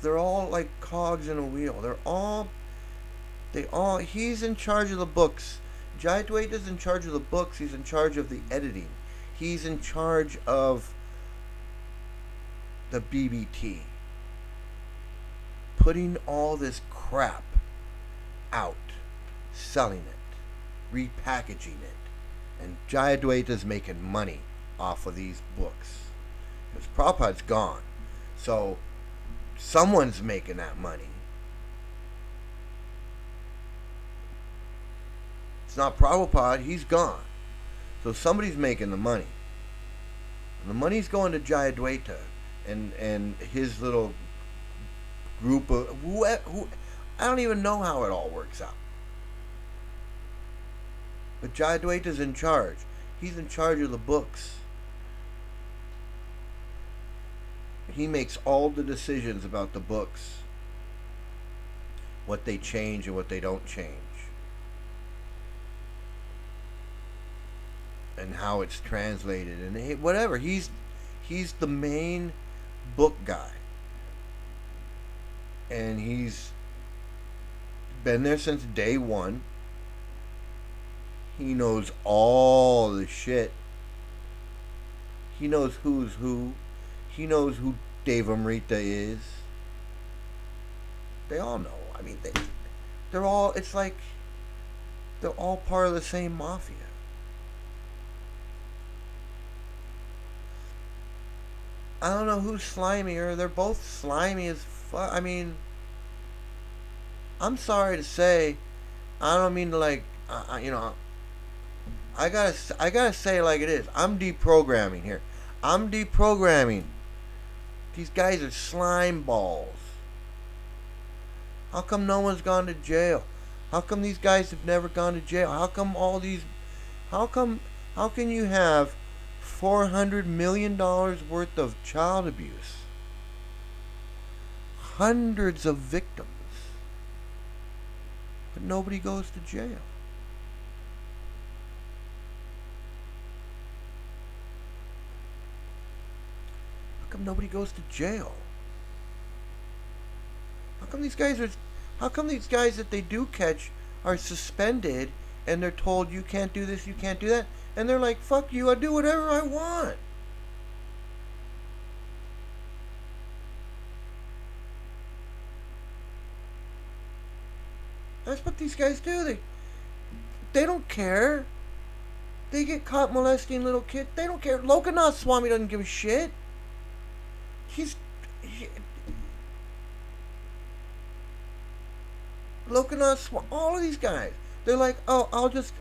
They're all like cogs in a wheel. He's in charge of the books. Jayadvaita's in charge of the books. He's in charge of the editing. He's in charge of the BBT. Putting all this crap out, selling it, repackaging it. And Jayadvaita's making money off of these books. Because Prabhupada's gone. So someone's making that money. It's not Prabhupada, he's gone. So somebody's making the money. And the money's going to Jayadvaita and his little group of who I don't even know how it all works out. But Jayadvaita's in charge. He's in charge of the books. He makes all the decisions about the books. What they change and what they don't change. And how it's translated and whatever. He's the main book guy. And he's been there since day one. He knows all the shit. He knows who's who. He knows who Devamrita is. They all know. I mean, they're all, it's like, they're all part of the same mafia. I don't know who's slimier. They're both slimy as fuck. I mean, I'm sorry to say, I don't mean to like, you know, I gotta say it like it is. I'm deprogramming here. I'm deprogramming. These guys are slime balls. How come no one's gone to jail? How come these guys have never gone to jail? How come how can you have $400 million worth of child abuse? Hundreds of victims. But nobody goes to jail. How come nobody goes to jail? How come these guys that they do catch are suspended and they're told you can't do this, you can't do that, and they're like, fuck you, I do whatever I want. That's what these guys do. They don't care. They get caught molesting little kids. They don't care. Lokanath Swami doesn't give a shit. Lokanath Swami, all of these guys. They're like, oh, I'll just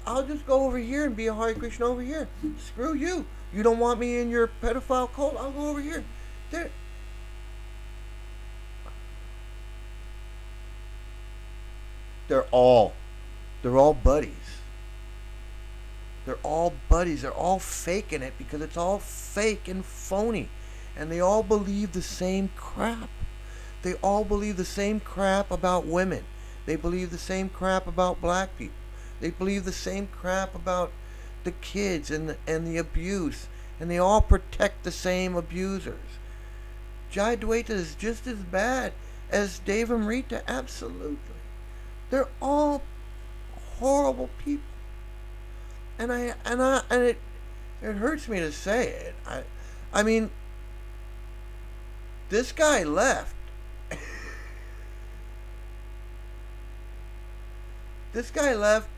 go over here and be a Hare Krishna over here. Screw you. You don't want me in your pedophile cult? I'll go over here. They're all buddies. They're all buddies. They're all faking it because it's all fake and phony. And they all believe the same crap. They all believe the same crap about women. They believe the same crap about black people. They believe the same crap about the kids and the abuse. And they all protect the same abusers. Jayadvaita is just as bad as Devamrita, absolutely. They're all horrible people. And it hurts me to say it. I mean, this guy left. This guy left.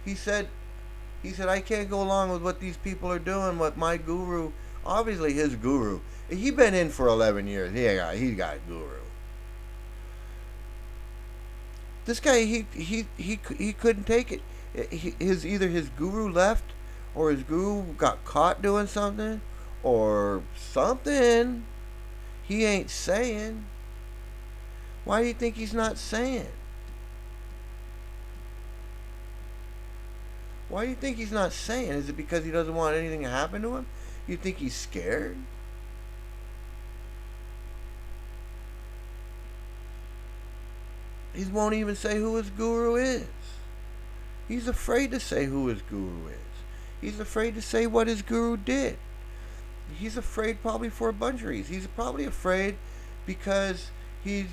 He said, I can't go along with what these people are doing, what my guru, obviously his guru. He been in for 11 years. He got a guru. This guy, he couldn't take it. Either his guru left, or his guru got caught doing something, or something he ain't saying. Why do you think he's not saying? Why do you think he's not saying? Is it because he doesn't want anything to happen to him? You think he's scared? He won't even say who his guru is. He's afraid to say who his guru is. He's afraid to say what his guru did. He's afraid probably for a bunch of reasons. He's probably afraid because he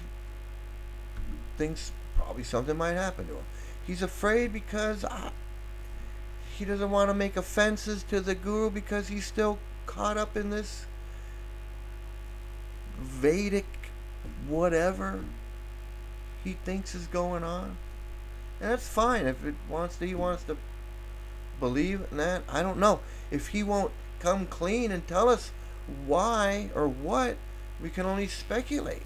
thinks probably something might happen to him. He's afraid because he doesn't want to make offenses to the guru because he's still caught up in this Vedic whatever he thinks is going on. And that's fine. If he wants to believe in that. I don't know. If he won't come clean and tell us why or what, we can only speculate.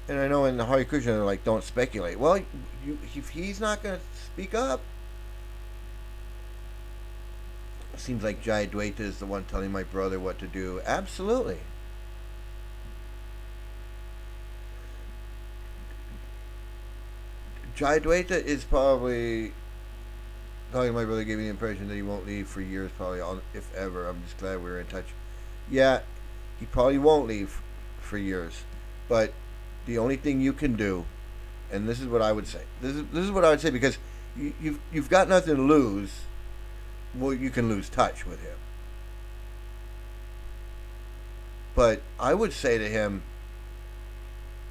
And I know in the Hare Krishna they're like, don't speculate. Well, if he's not going to speak up, it seems like Jayadvaita is the one telling my brother what to do. Absolutely. Jayadvaita is probably talking to my brother, gave me the impression that he won't leave for years, probably, if ever. I'm just glad we were in touch. Yeah, he probably won't leave for years. But the only thing you can do, and this is what I would say. This is what I would say, because you've got nothing to lose. Well, you can lose touch with him. But I would say to him,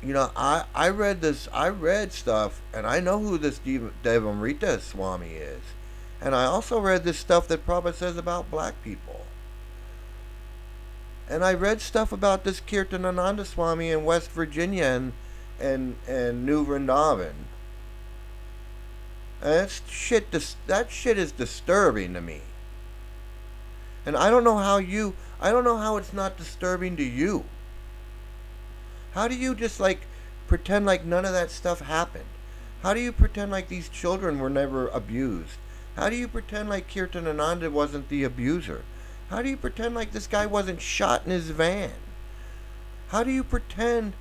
I read stuff, and I know who this Devamrita Swami is. And I also read this stuff that Prabhupada says about black people. And I read stuff about this Kirtanananda Swami in West Virginia and New Vrindavan. And that shit is disturbing to me. And I don't know how it's not disturbing to you. How do you just pretend like none of that stuff happened? How do you pretend like these children were never abused? How do you pretend like Kirtanananda wasn't the abuser? How do you pretend like this guy wasn't shot in his van? How do you pretend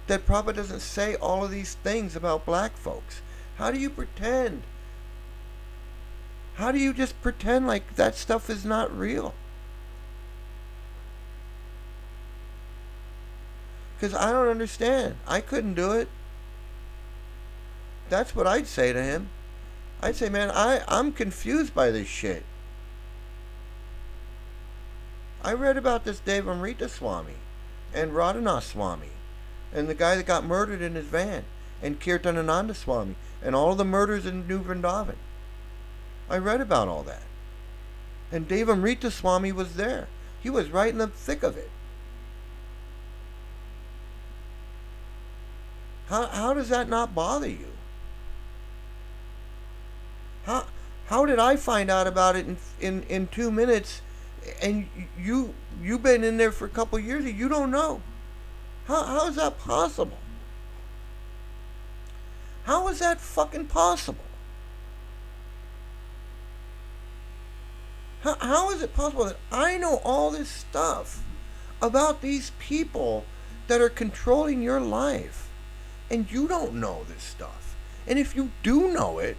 that Prabhupada doesn't say all of these things about black folks? How do you pretend? How do you just pretend like that stuff is not real? Because I don't understand. I couldn't do it. That's what I'd say to him. I'd say, man, I'm confused by this shit. I read about this Devamrita Swami and Radhanath Swami and the guy that got murdered in his van and Kirtanananda Swami and all the murders in New Vrindavan. I read about all that. And Devamrita Swami was there. He was right in the thick of it. How does that not bother you? How did I find out about it in 2 minutes, and you've been in there for a couple of years and you don't know? How is that possible? How is that fucking possible? How is it possible that I know all this stuff about these people that are controlling your life, and you don't know this stuff? And if you do know it,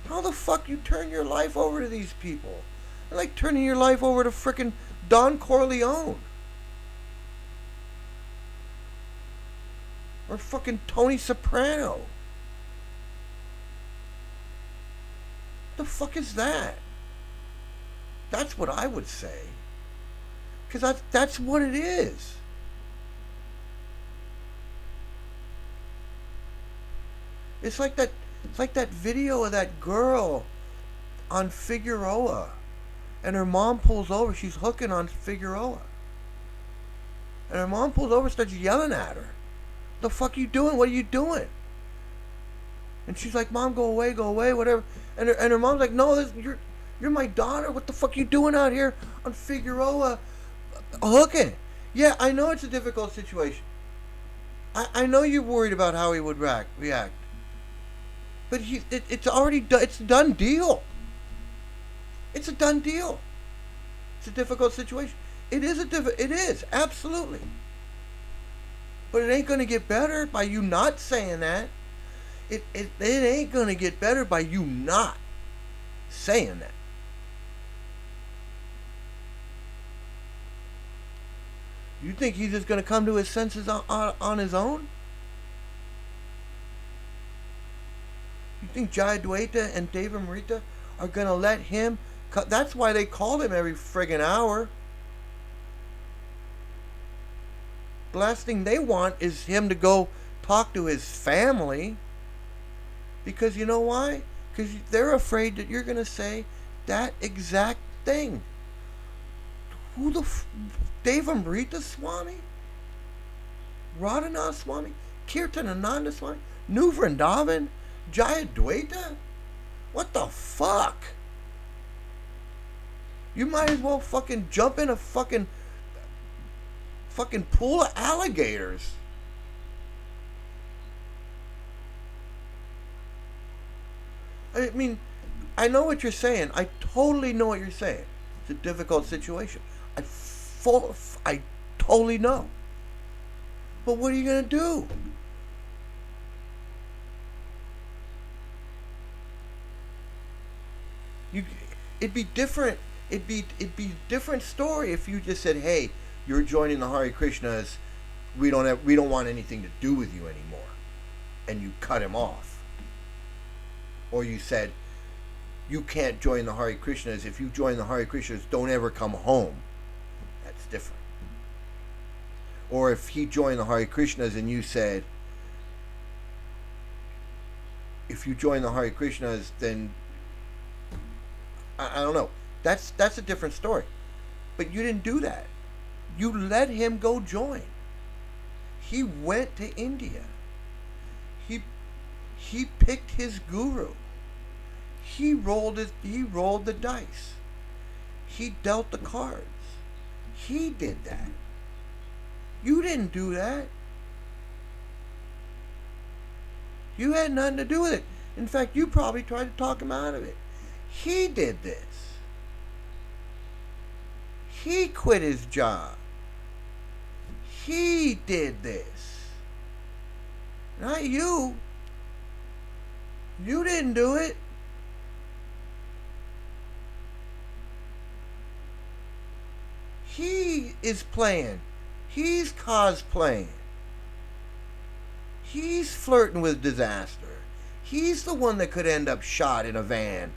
how the fuck you turn your life over to these people? It's like turning your life over to frickin' Don Corleone. Or fucking Tony Soprano. The fuck is that? That's what I would say. Because that's what it is. It's like that video of that girl on Figueroa, and her mom pulls over. She's hooking on Figueroa, and her mom pulls over and starts yelling at her. The fuck you doing? What are you doing? And she's like, Mom, go away, whatever. And her mom's like, No, you're my daughter. What the fuck you doing out here on Figueroa hooking? Yeah, I know it's a difficult situation. I know you're worried about how he would react. But it's already done. It's a done deal. It's a done deal. It's a difficult situation. It is, absolutely. But it ain't going to get better by you not saying that. it ain't gonna get better by you not saying that. You think he's just gonna come to his senses on his own? You think Jayadwaita and Devamrita are gonna let him? That's why they called him every friggin' hour. The last thing they want is him to go talk to his family. Because you know why? Because they're afraid that you're going to say that exact thing. Who the Devamrita Swami? Radhanath Swami? Kirtanananda Swami? New Vrindavan? Jayadwaita? What the fuck? You might as well fucking jump in a fucking pool of alligators. I mean, I know what you're saying. I totally know what you're saying. It's a difficult situation. I totally know. But what are you gonna do? It'd be different. It'd be a different story if you just said, "Hey, you're joining the Hare Krishnas. We don't want anything to do with you anymore," and you cut him off. Or you said, "You can't join the Hare Krishnas. If you join the Hare Krishnas, don't ever come home." That's different. Or if he joined the Hare Krishnas and you said, "If you join the Hare Krishnas, then I don't know." That's a different story. But you didn't do that. You let him go join. He went to India. He picked his guru. He rolled the dice. He dealt the cards. He did that. You didn't do that. You had nothing to do with it. In fact, you probably tried to talk him out of it. He did this. He quit his job. He did this. Not you. You didn't do it. He is playing. He's cosplaying. He's flirting with disaster. He's the one that could end up shot in a van.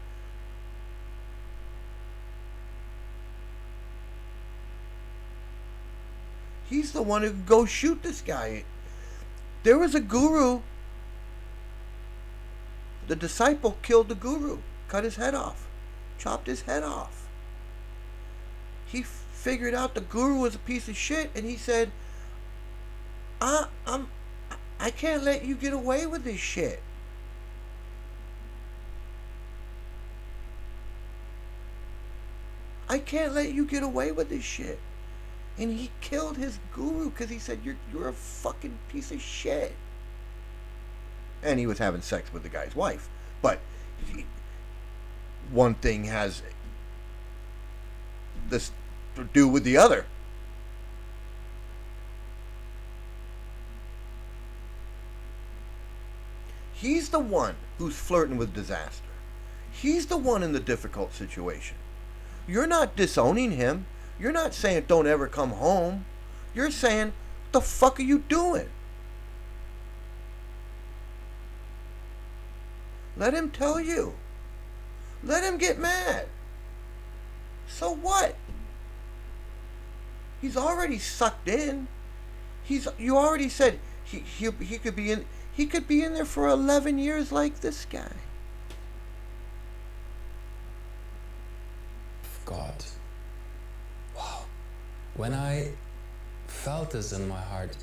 He's the one who could go shoot this guy. There was a guru. The disciple killed the guru, cut his head off, chopped his head off. He figured out the guru was a piece of shit, and he said, I can't let you get away with this shit. I can't let you get away with this shit. And he killed his guru because he said, you're a fucking piece of shit. And he was having sex with the guy's wife. But one thing has this to do with the other. He's the one who's flirting with disaster. He's the one in the difficult situation. You're not disowning him. You're not saying don't ever come home. You're saying, what the fuck are you doing? Let him tell you. Let him get mad. So what? He's already sucked in. You already said he could be in there for 11 years like this guy. God. Wow. When I felt this in my heart,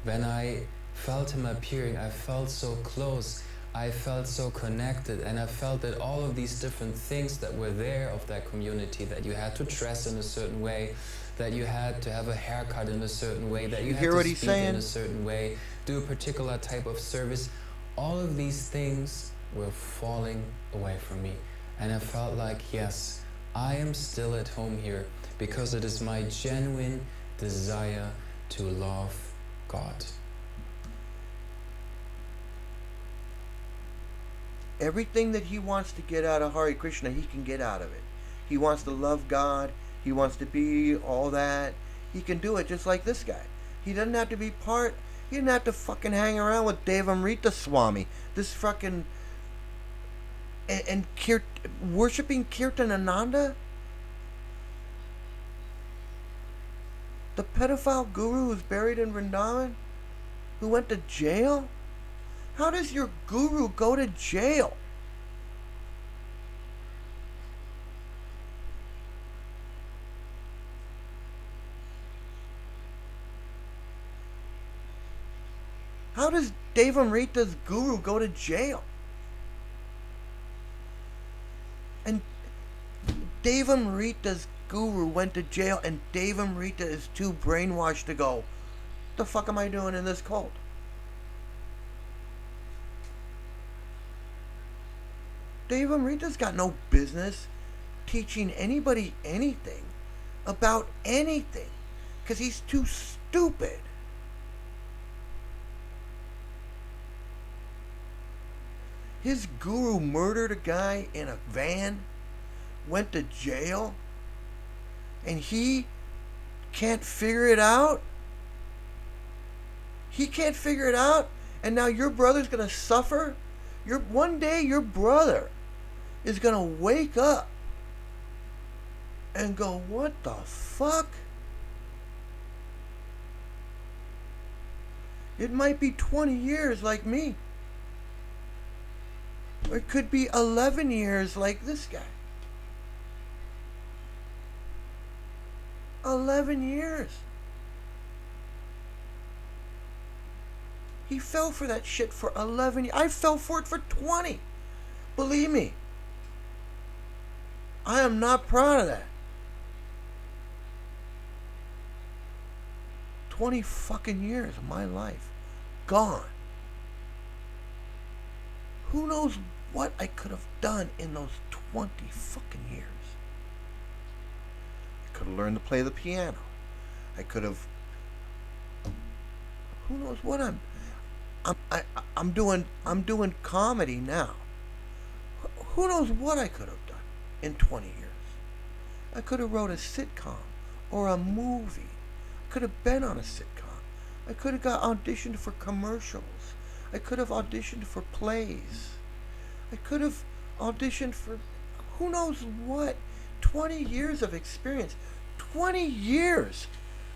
when I felt him appearing, I felt so close. I felt so connected, and I felt that all of these different things that were there of that community, that you had to dress in a certain way, that you had to have a haircut in a certain way, that you had to speak in a certain way, do a particular type of service, all of these things were falling away from me. And I felt like, yes, I am still at home here because it is my genuine desire to love God. Everything that he wants to get out of Hare Krishna, he can get out of it. He wants to love God. He wants to be all that. He can do it just like this guy. He doesn't have to be part. He didn't have to fucking hang around with Devamrita Swami. This fucking and worshipping Kirtanananda, the pedophile guru who's buried in Vrindavan, who went to jail. How does your guru go to jail? How does Devamrita's guru go to jail? And Devamrita's guru went to jail, and Devamrita is too brainwashed to go, the fuck am I doing in this cult? Devamrita's got no business teaching anybody anything about anything, because he's too stupid. His guru murdered a guy in a van, went to jail, and he can't figure it out? He can't figure it out, and now your brother's going to suffer? One day your brother is going to wake up and go, what the fuck? It might be 20 years like me. Or it could be 11 years like this guy. 11 years. He fell for that shit for 11 years. I fell for it for 20. Believe me. I am not proud of that. 20 fucking years of my life gone. Who knows what I could have done in those 20 fucking years? I could have learned to play the piano. I could have. Who knows what I'm doing comedy now. Who knows what I could have done in 20 years? I could have wrote a sitcom or a movie. I could have been on a sitcom. I could have got auditioned for commercials. I could have auditioned for plays. I could have auditioned for who knows what. 20 years of experience. 20 years.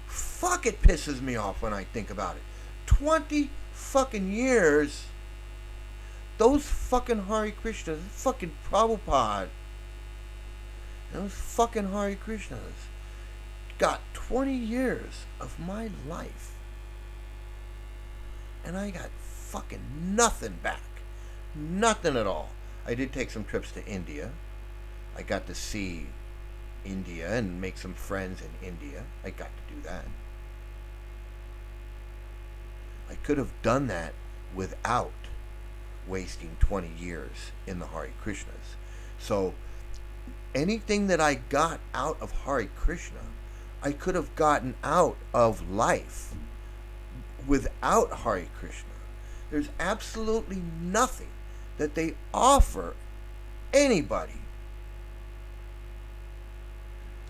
Fuck, it pisses me off when I think about it. 20 fucking years. Those fucking Hare Krishnas, fucking Prabhupada, those fucking Hare Krishnas got 20 years of my life. And I got fucking nothing back. Nothing at all. I did take some trips to India. I got to see India and make some friends in India. I got to do that. I could have done that without wasting 20 years in the Hare Krishnas. So anything that I got out of Hare Krishna, I could have gotten out of life without Hare Krishna. There's absolutely nothing that they offer anybody.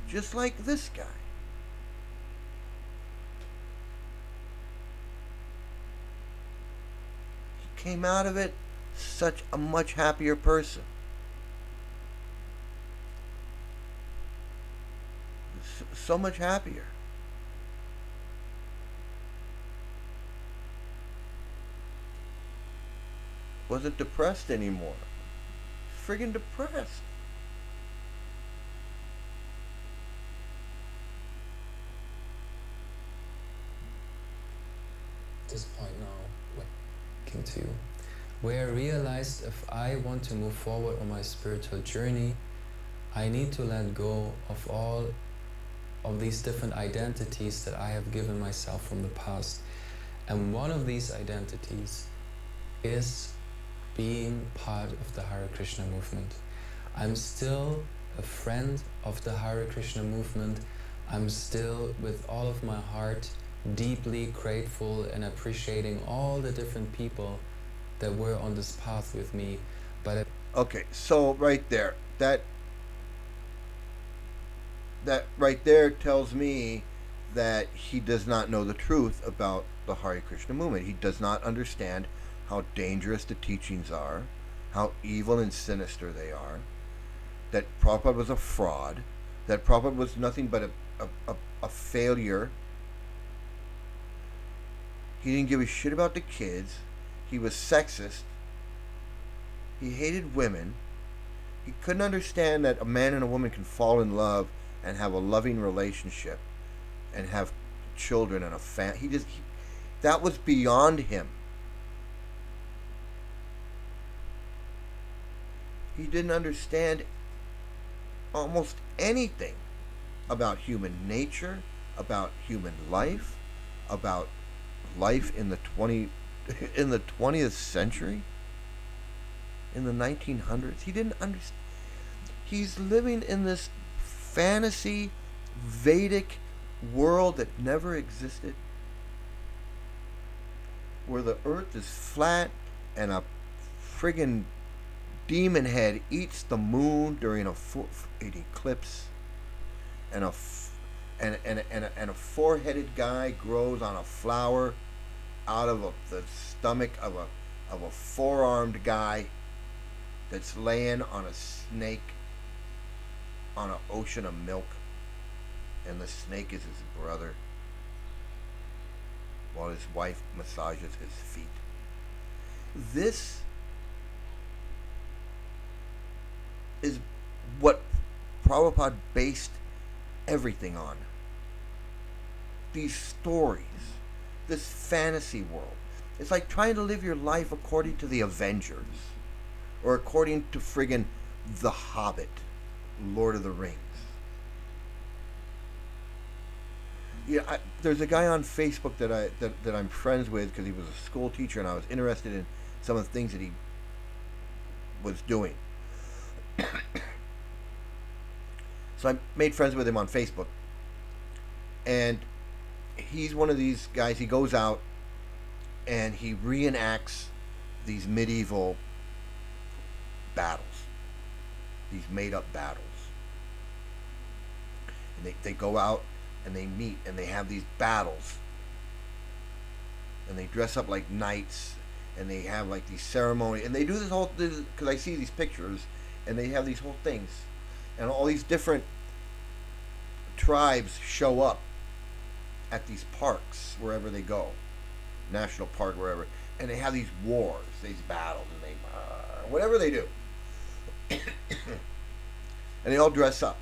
Just like this guy. He came out of it such a much happier person. So much happier. Wasn't depressed anymore. Friggin' depressed. At this point now, came to you, where I realized if I want to move forward on my spiritual journey, I need to let go of all of these different identities that I have given myself from the past. And one of these identities is being part of the Hare Krishna movement. I'm still a friend of the Hare Krishna movement. I'm still, with all of my heart, deeply grateful and appreciating all the different people that were on this path with me. But Okay, so right there, that right there tells me that he does not know the truth about the Hare Krishna movement. He does not understand how dangerous the teachings are, how evil and sinister they are, that Prabhupada was a fraud, that Prabhupada was nothing but a failure. He didn't give a shit about the kids. He was sexist. He hated women. He couldn't understand that a man and a woman can fall in love and have a loving relationship and have children and a family. That was beyond him. He didn't understand almost anything about human nature, about human life, about life in the 20th century, in the 1900s. He didn't understand. He's living in this fantasy Vedic world that never existed, where the earth is flat and a friggin' demon head eats the moon during an eclipse, and a four-headed guy grows on a flower out of the stomach of a four-armed guy that's laying on a snake on an ocean of milk, and the snake is his brother while his wife massages his feet. This is what Prabhupada based everything on. These stories, this fantasy world. It's like trying to live your life according to the Avengers, or according to friggin' The Hobbit, Lord of the Rings. Yeah, there's a guy on Facebook that I'm friends with because he was a school teacher, and I was interested in some of the things that he was doing. So I made friends with him on Facebook, and he's one of these guys. He goes out and he reenacts these medieval battles, these made-up battles. And they go out and they meet and they have these battles, and they dress up like knights, and they have like these ceremonies, and they do because I see these pictures, and they have these whole things, and all these different tribes show up at these parks wherever they go, national park, wherever, and they have these wars, these battles, and they whatever they do, and they all dress up,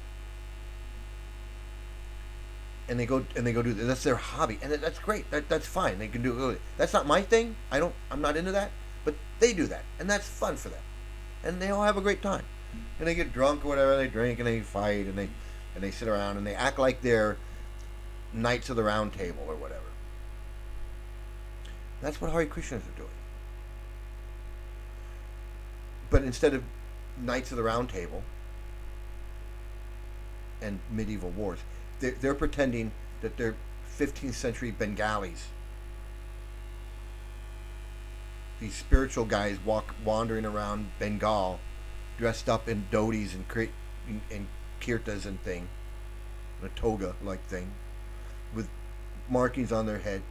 and they go do that. That's their hobby, and that's great. That's fine. They can do it. That's not my thing. I'm not into that, but they do that, and that's fun for them, and they all have a great time, and they get drunk or whatever. They drink and they fight and they sit around and they act like they're Knights of the Round Table or whatever. That's what Hare Krishnas are doing. But instead of Knights of the Round Table and medieval wars, they're pretending that they're 15th century Bengalis. These spiritual guys wandering around Bengal, dressed up in dhotis and kirtas and thing, a toga like thing, with markings on their head,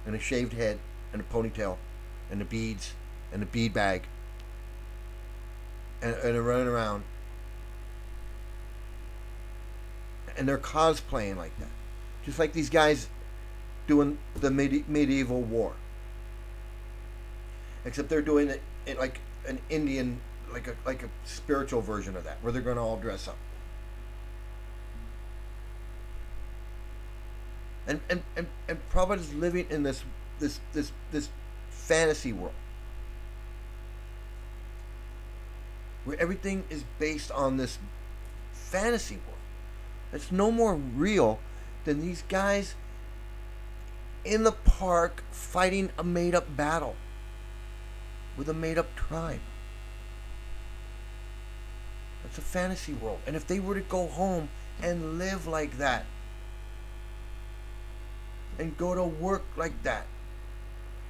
and a shaved head, and a ponytail, and the beads, and a bead bag, and they're running around, and they're cosplaying like that, just like these guys doing the medieval war, except they're doing it like an Indian, like a spiritual version of that, where they're going to all dress up. And Prabhupada is living in this fantasy world where everything is based on this fantasy world. It's no more real than these guys in the park fighting a made-up battle with a made-up tribe. It's a fantasy world. And if they were to go home and live like that, and go to work like that,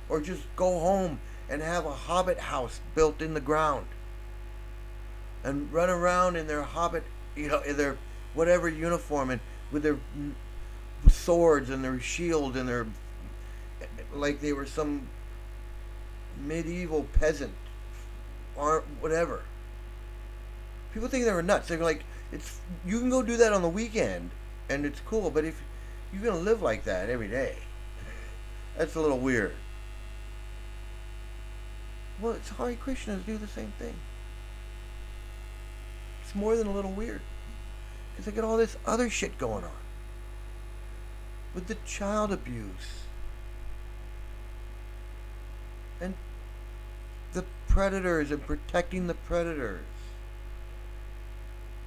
or just go home and have a hobbit house built in the ground, and run around in their hobbit, in their whatever uniform, and with their swords and their shield and their, like they were some medieval peasant or whatever. People think they were nuts. They're like, it's you can go do that on the weekend and it's cool, but if you're gonna live like that every day, that's a little weird. Well, it's Hare Krishnas do the same thing. It's more than a little weird because they got all this other shit going on with the child abuse and the predators and protecting the predators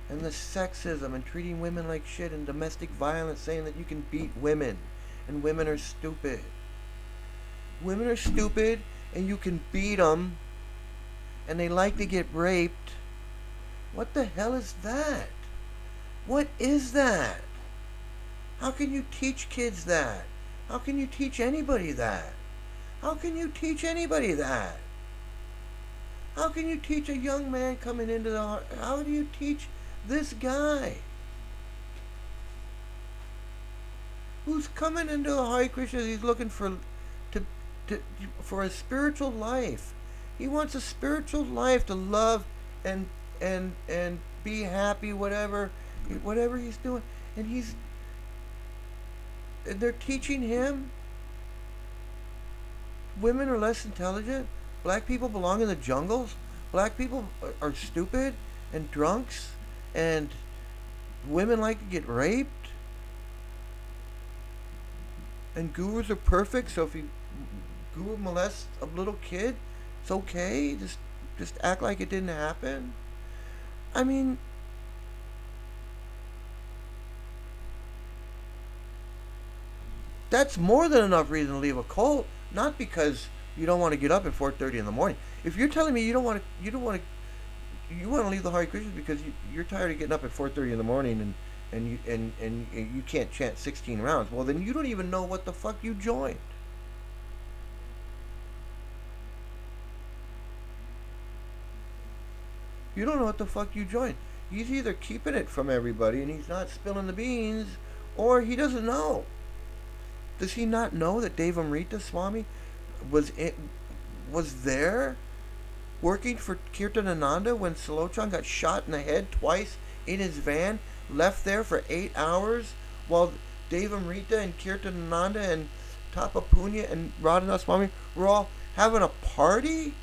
and the sexism and treating women like shit and domestic violence, saying that you can beat women and women are stupid. Women are stupid and you can beat them and they like to get raped. What the hell is that? What is that? How can you teach kids that? How can you teach anybody that? How can you teach anybody that? How can you teach a young man coming into the... How do you teach this guy who's coming into the Hare Krishna? He's looking to, for a spiritual life. He wants a spiritual life to love and be happy, whatever he's doing. And they're teaching him women are less intelligent. Black people belong in the jungles. Black people are stupid and drunks, and women like to get raped. And gurus are perfect, so if you guru molests a little kid, it's okay. Just act like it didn't happen. I mean, that's more than enough reason to leave a cult. Not because you don't want to get up at 4:30 in the morning. If you're telling me you want to leave the Hare Krishna because you're tired of getting up at 4:30 in the morning and you can't chant 16 rounds, well then you don't even know what the fuck you joined. You don't know what the fuck you joined. He's either keeping it from everybody and he's not spilling the beans, or he doesn't know. Does he not know that Devamrita Swami was there working for Kirtanananda when Salochan got shot in the head twice in his van, left there for 8 hours while Devamrita and Kirtanananda and Tapapunya and Radhanath Swami were all having a party?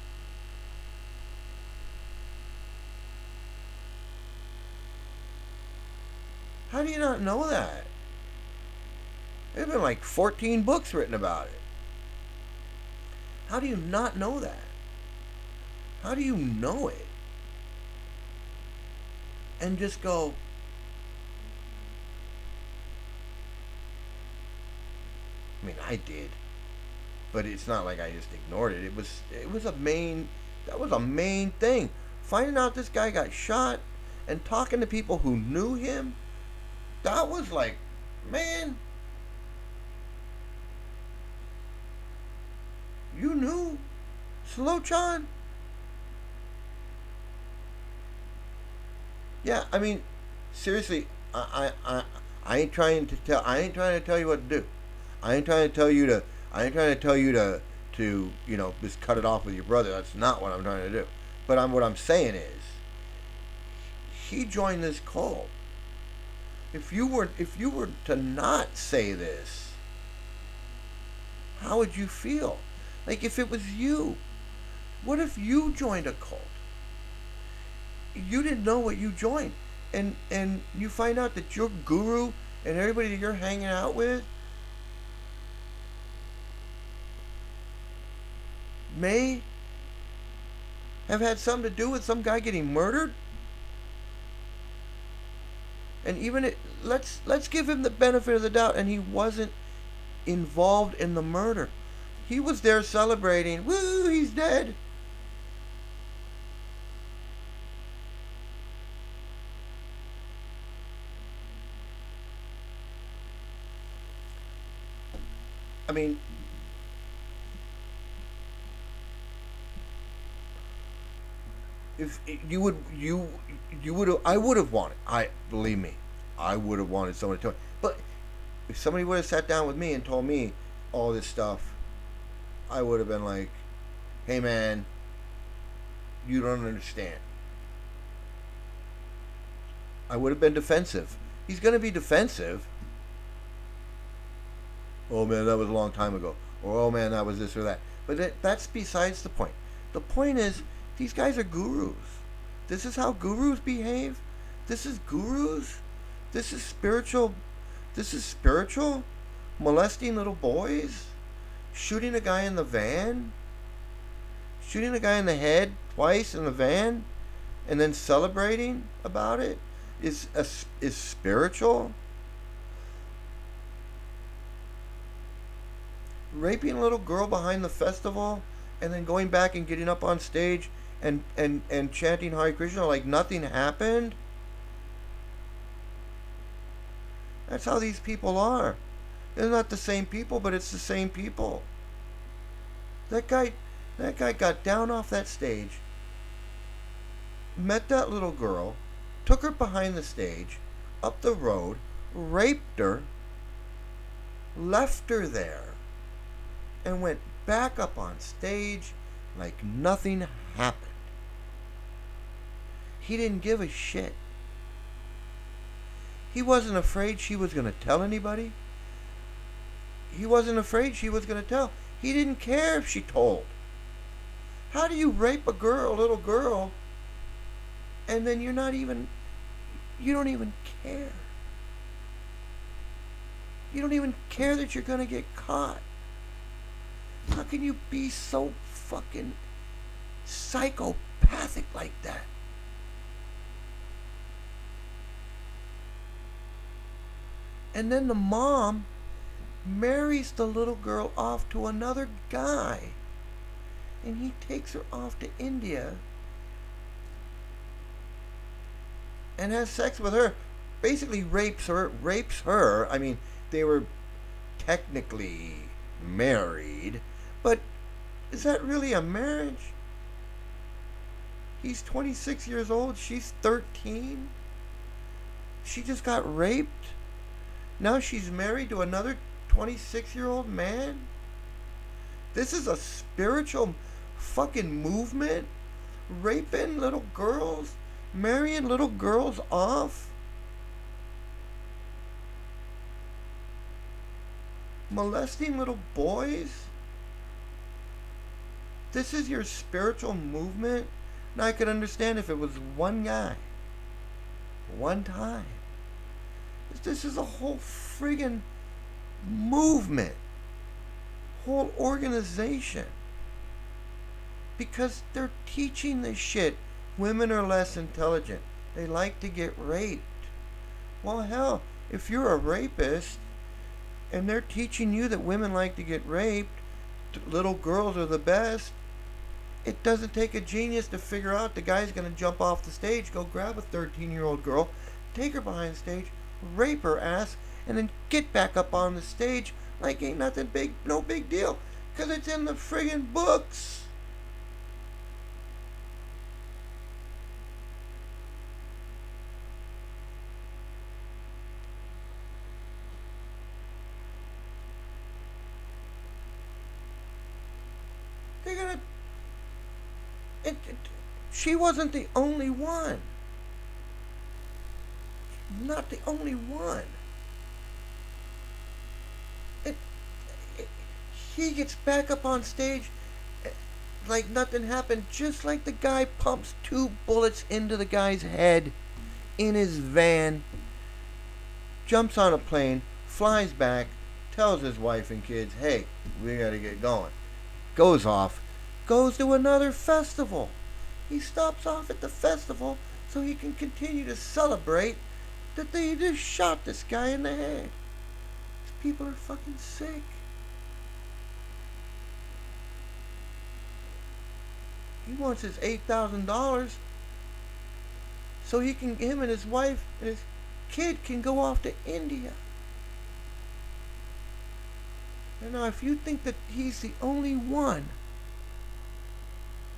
How do you not know that? There's been like 14 books written about it. How do you not know that? How do you know it? And just go, I mean, I did, but it's not like I just ignored it. It was a main, that was a main thing. Finding out this guy got shot and talking to people who knew him, that was like, man, you knew Slochan? Yeah, I mean, seriously, I ain't trying to tell you what to do. I ain't trying to tell you to just cut it off with your brother. That's not what I'm trying to do. But what I'm saying is, he joined this cult. If you were to not say this, how would you feel? Like if it was you. What if you joined a cult? You didn't know what you joined. And you find out that your guru and everybody that you're hanging out with may have had something to do with some guy getting murdered. And even let's give him the benefit of the doubt, and he wasn't involved in the murder. He was there celebrating. Woo, he's dead. I mean, if you would you would have I would have wanted, I believe me, I would have wanted someone to tell me. But if somebody would have sat down with me and told me all this stuff, I would have been like, hey man, you don't understand. I would have been defensive. He's going to be defensive. Oh man, that was a long time ago. Or oh man, that was this or that. But that's besides the point. The point is, these guys are gurus. This is how gurus behave. This is gurus. This is spiritual. This is spiritual. Molesting little boys. Shooting a guy in the van. Shooting a guy in the head twice in the van. And then celebrating about it is spiritual. Raping a little girl behind the festival and then going back and getting up on stage and chanting Hare Krishna like nothing happened. That's how these people are. They're not the same people, but it's the same people. That guy got down off that stage, met that little girl, took her behind the stage, up the road, raped her, left her there, and went back up on stage like nothing happened. He didn't give a shit. He wasn't afraid she was going to tell anybody. He wasn't afraid she was going to tell. He didn't care if she told. How do you rape a little girl, and then you don't even care. You don't even care that you're going to get caught. How can you be so fucking psychopathic like that? And then the mom marries the little girl off to another guy. And he takes her off to India and has sex with her. Basically rapes her. I mean, they were technically married, but is that really a marriage? He's 26 years old, she's 13. She just got raped. Now she's married to another 26-year-old man. This is a spiritual fucking movement. Raping little girls, marrying little girls off, molesting little boys. This is your spiritual movement. Now I could understand if it was one guy, one time. This is a whole friggin' movement, whole organization. Because they're teaching this shit. Women are less intelligent. They like to get raped. Well, hell, if you're a rapist and they're teaching you that women like to get raped, little girls are the best, it doesn't take a genius to figure out the guy's going to jump off the stage, go grab a 13-year-old girl, take her behind the stage, rape her ass, and then get back up on the stage like ain't nothing big, no big deal. Because it's in the friggin' books. They're gonna... She wasn't the only one. Not the only one. He gets back up on stage like nothing happened, just like the guy pumps 2 bullets into the guy's head in his van, jumps on a plane, flies back, tells his wife and kids, hey, we gotta get going. Goes off, goes to another festival. He stops off at the festival so he can continue to celebrate that they just shot this guy in the head. These people are fucking sick. He wants his $8,000 so him and his wife and his kid can go off to India. And now if you think that he's the only one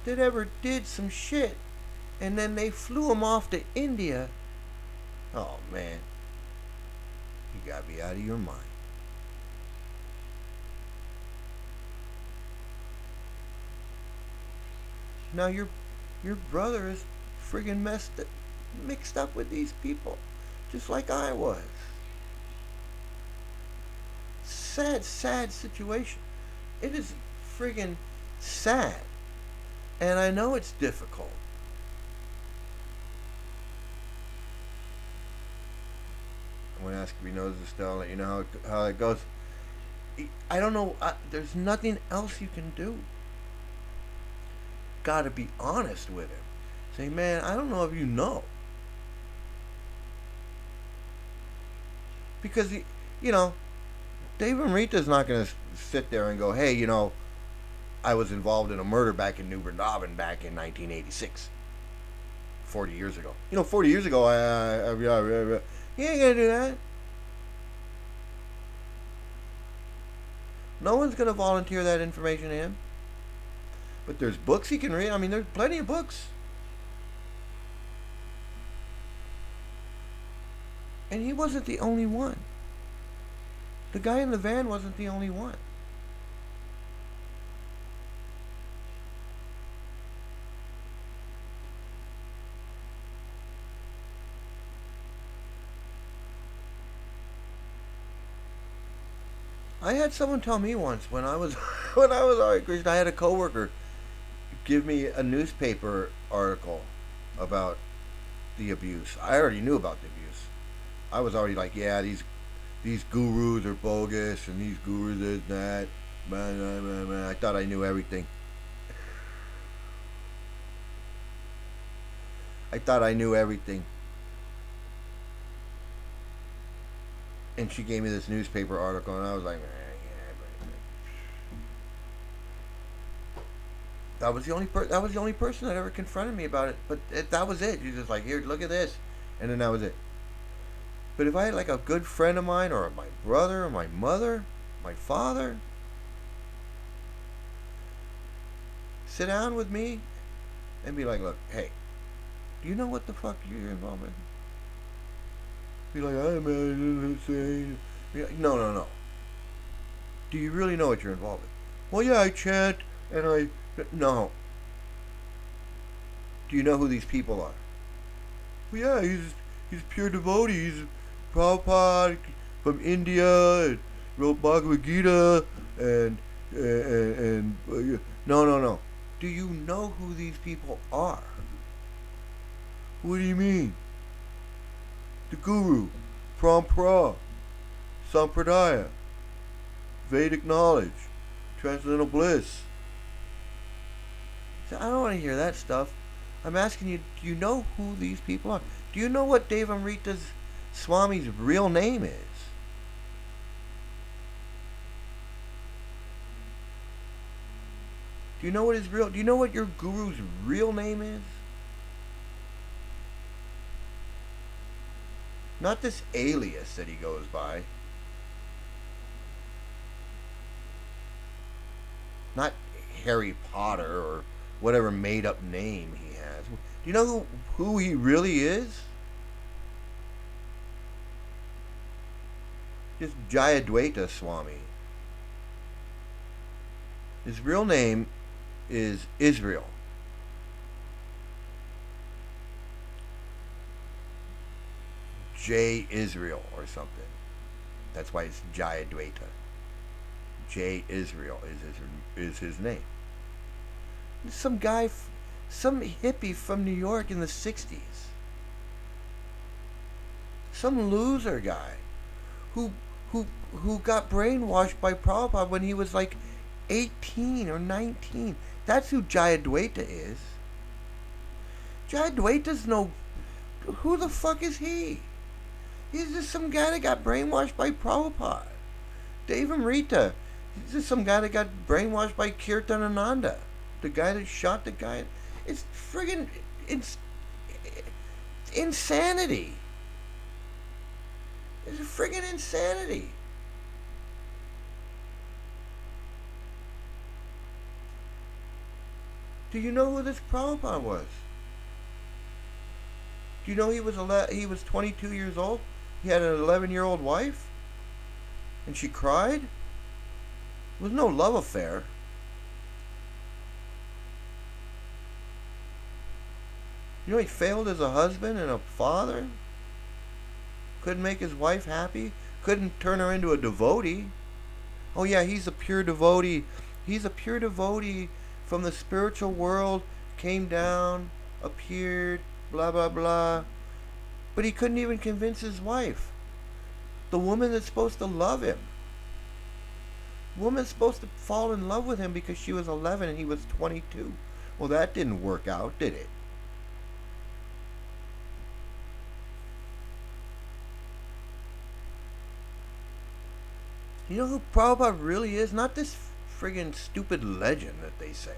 that ever did some shit and then they flew him off to India. Oh man, you gotta be out of your mind. Now your brother is friggin' mixed up with these people, just like I was. Sad, sad situation. It is friggin' sad, and I know it's difficult. I'm gonna ask if he knows this still. I'll let you know how it goes. I don't know. There's nothing else you can do. Gotta be honest with him. Say, man, I don't know if you know. Because, you know, Dave Amrita's not going to sit there and go, hey, I was involved in a murder back in New Vrindavan back in 1986, 40 years ago. 40 years ago, he ain't going to do that. No one's going to volunteer that information to him. But there's books he can read. I mean, there's plenty of books. And he wasn't the only one. The guy in the van wasn't the only one. I had someone tell me once when I was when I was Hare Krishna, I had a coworker give me a newspaper article about the abuse. I already knew about the abuse. I was already like, yeah, these gurus are bogus, and these gurus is that. Blah, blah, blah, blah. I thought I knew everything. I thought I knew everything. And she gave me this newspaper article, and I was like, yeah. That was the only person that ever confronted me about it. But that was it. She's just like, here, look at this, and then that was it. But if I had like a good friend of mine, or my brother, or my mother, my father, sit down with me and be like, look, hey, do you know what the fuck you're involved in? Be like, I'm insane. No. Do you really know what you're involved in? Well, yeah, I chant and I. No. Do you know who these people are? Well, yeah, he's pure devotee. He's Prabhupada from India and wrote Bhagavad Gita and no. Do you know who these people are? What do you mean? The Guru, Parampara, Sampradaya, Vedic knowledge, transcendental bliss. So I don't want to hear that stuff. I'm asking you, do you know who these people are? Do you know what Deva Amrita's Swami's real name is? Do you know what your guru's real name is? Not this alias that he goes by. Not Harry Potter or whatever made up name he has. Do you know who he really is? Just Jayadvaita Swami. His real name is Israel. J Israel or something. That's why it's Jayadvaita. J Israel is his name. Some guy, some hippie from New York in the 60s. Some loser guy who who got brainwashed by Prabhupada when he was like 18 or 19. That's who Jayadvaita is. Jayadvaita's no. Who the fuck is he? He's just some guy that got brainwashed by Prabhupada. Dave Amrita. He's just some guy that got brainwashed by Kirtanananda. The guy that shot the guy. It's friggin' insanity. It's friggin' insanity. Do you know who this Prabhupada was? Do you know he was 22 years old? He had an 11-year-old wife, and she cried. It was no love affair. You know he failed as a husband and a father. Couldn't make his wife happy. Couldn't turn her into a devotee. Oh yeah, he's a pure devotee. He's a pure devotee from the spiritual world. Came down, appeared, blah blah blah. But he couldn't even convince his wife, the woman that's supposed to love him. Woman's supposed to fall in love with him because she was 11 and he was 22. Well, that didn't work out, did it? You know who Prabhupada really is? Not this friggin' stupid legend that they say.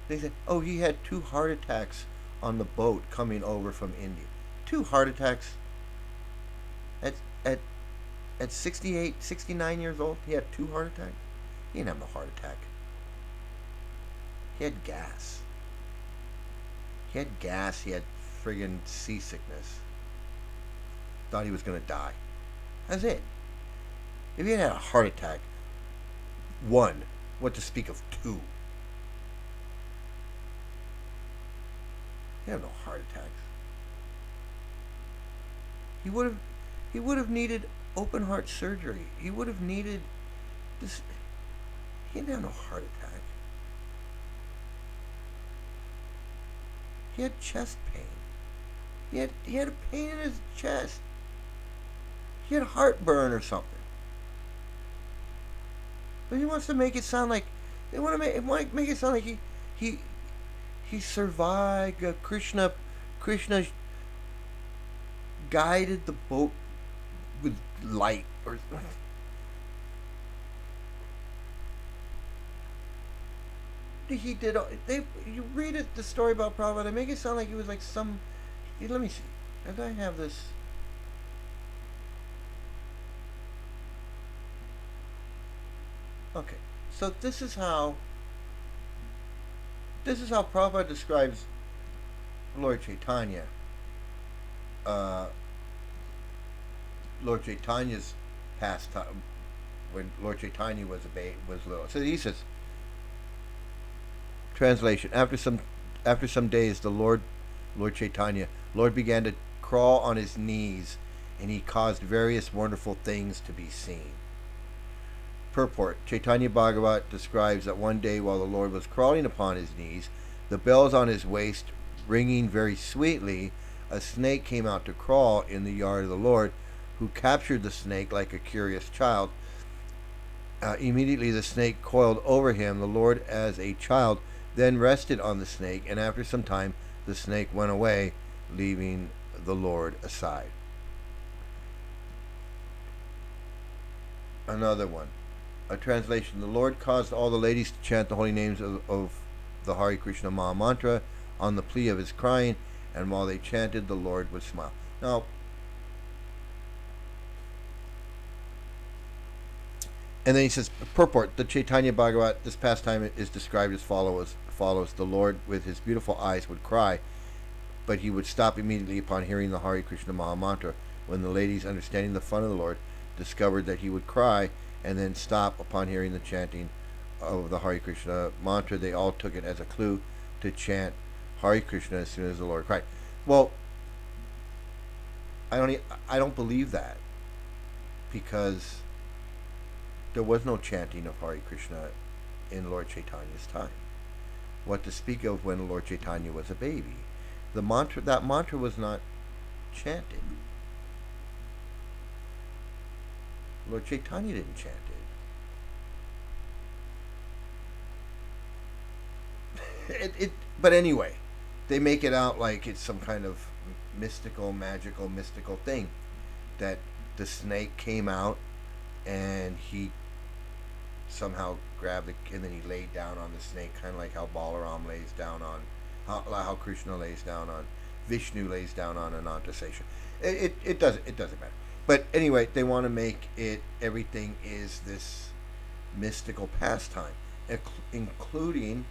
They say, oh, he had 2 heart attacks on the boat coming over from India. 2 heart attacks at at at 68, 69 years old. He had 2 heart attacks. He didn't have no heart attack. He had gas. He had gas. He had friggin' seasickness. Thought he was gonna die. That's it. If he had a heart attack, one, what to speak of two? He had no heart attacks. He would have he would have needed open heart surgery. He would have needed this. He didn't have no heart attack. He had chest pain. He had a pain in his chest. He had heartburn or something. But he wants to make it sound like they want to make it sound like he survived. Krishna guided the boat with light or he did. You read it, the story about Prabhupada. They make it sound like he was like some. Let me see. Did I have this? Okay, so this is how Prabhupada describes Lord Chaitanya. Uh, Lord Chaitanya's pastime when Lord Chaitanya was little. So he says, translation: after some days, Lord Chaitanya, Lord began to crawl on his knees, and he caused various wonderful things to be seen. Purport: Chaitanya Bhagavat describes that one day while the Lord was crawling upon his knees, the bells on his waist ringing very sweetly, a snake came out to crawl in the yard of the Lord, who captured the snake like a curious child. Immediately the snake coiled over him. The Lord, as a child, then rested on the snake, and after some time the snake went away, leaving the Lord aside. Another one. A translation: the Lord caused all the ladies to chant the holy names of the Hare Krishna Maha Mantra on the plea of his crying, and while they chanted, the Lord would smile. Now, and then he says, purport: the Chaitanya Bhagavat, this pastime is described as follows. The Lord, with his beautiful eyes, would cry, but he would stop immediately upon hearing the Hare Krishna Maha Mantra. When the ladies, understanding the fun of the Lord, discovered that he would cry and then stop upon hearing the chanting of the Hare Krishna mantra, they all took it as a clue to chant Hare Krishna as soon as the Lord cried. Well, I don't believe that, because there was no chanting of Hare Krishna in Lord Chaitanya's time. What to speak of when Lord Chaitanya was a baby? That mantra was not chanted. Lord Chaitanya didn't chant it. But anyway, they make it out like it's some kind of mystical thing, that the snake came out and he somehow grabbed it, and then he laid down on the snake, kind of like how Balaram lays down on, how Krishna lays down on, Vishnu lays down on Anantasesha. It doesn't matter. But anyway, they want to make it, everything is this mystical pastime, including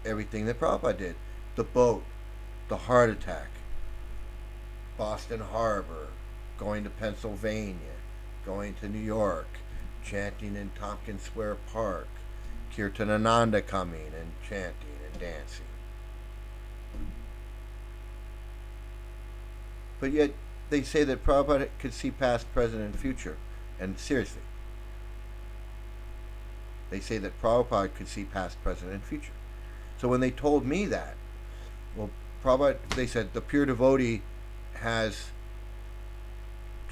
everything that Prabhupada did. The boat, the heart attack, Boston Harbor, going to Pennsylvania, going to New York, chanting in Tompkins Square Park, Kirtanananda coming and chanting and dancing. But yet they say that Prabhupada could see past, present, and future. And seriously, they say that Prabhupada could see past, present, and future. So when they told me that, well, Prabhupada, they said the pure devotee has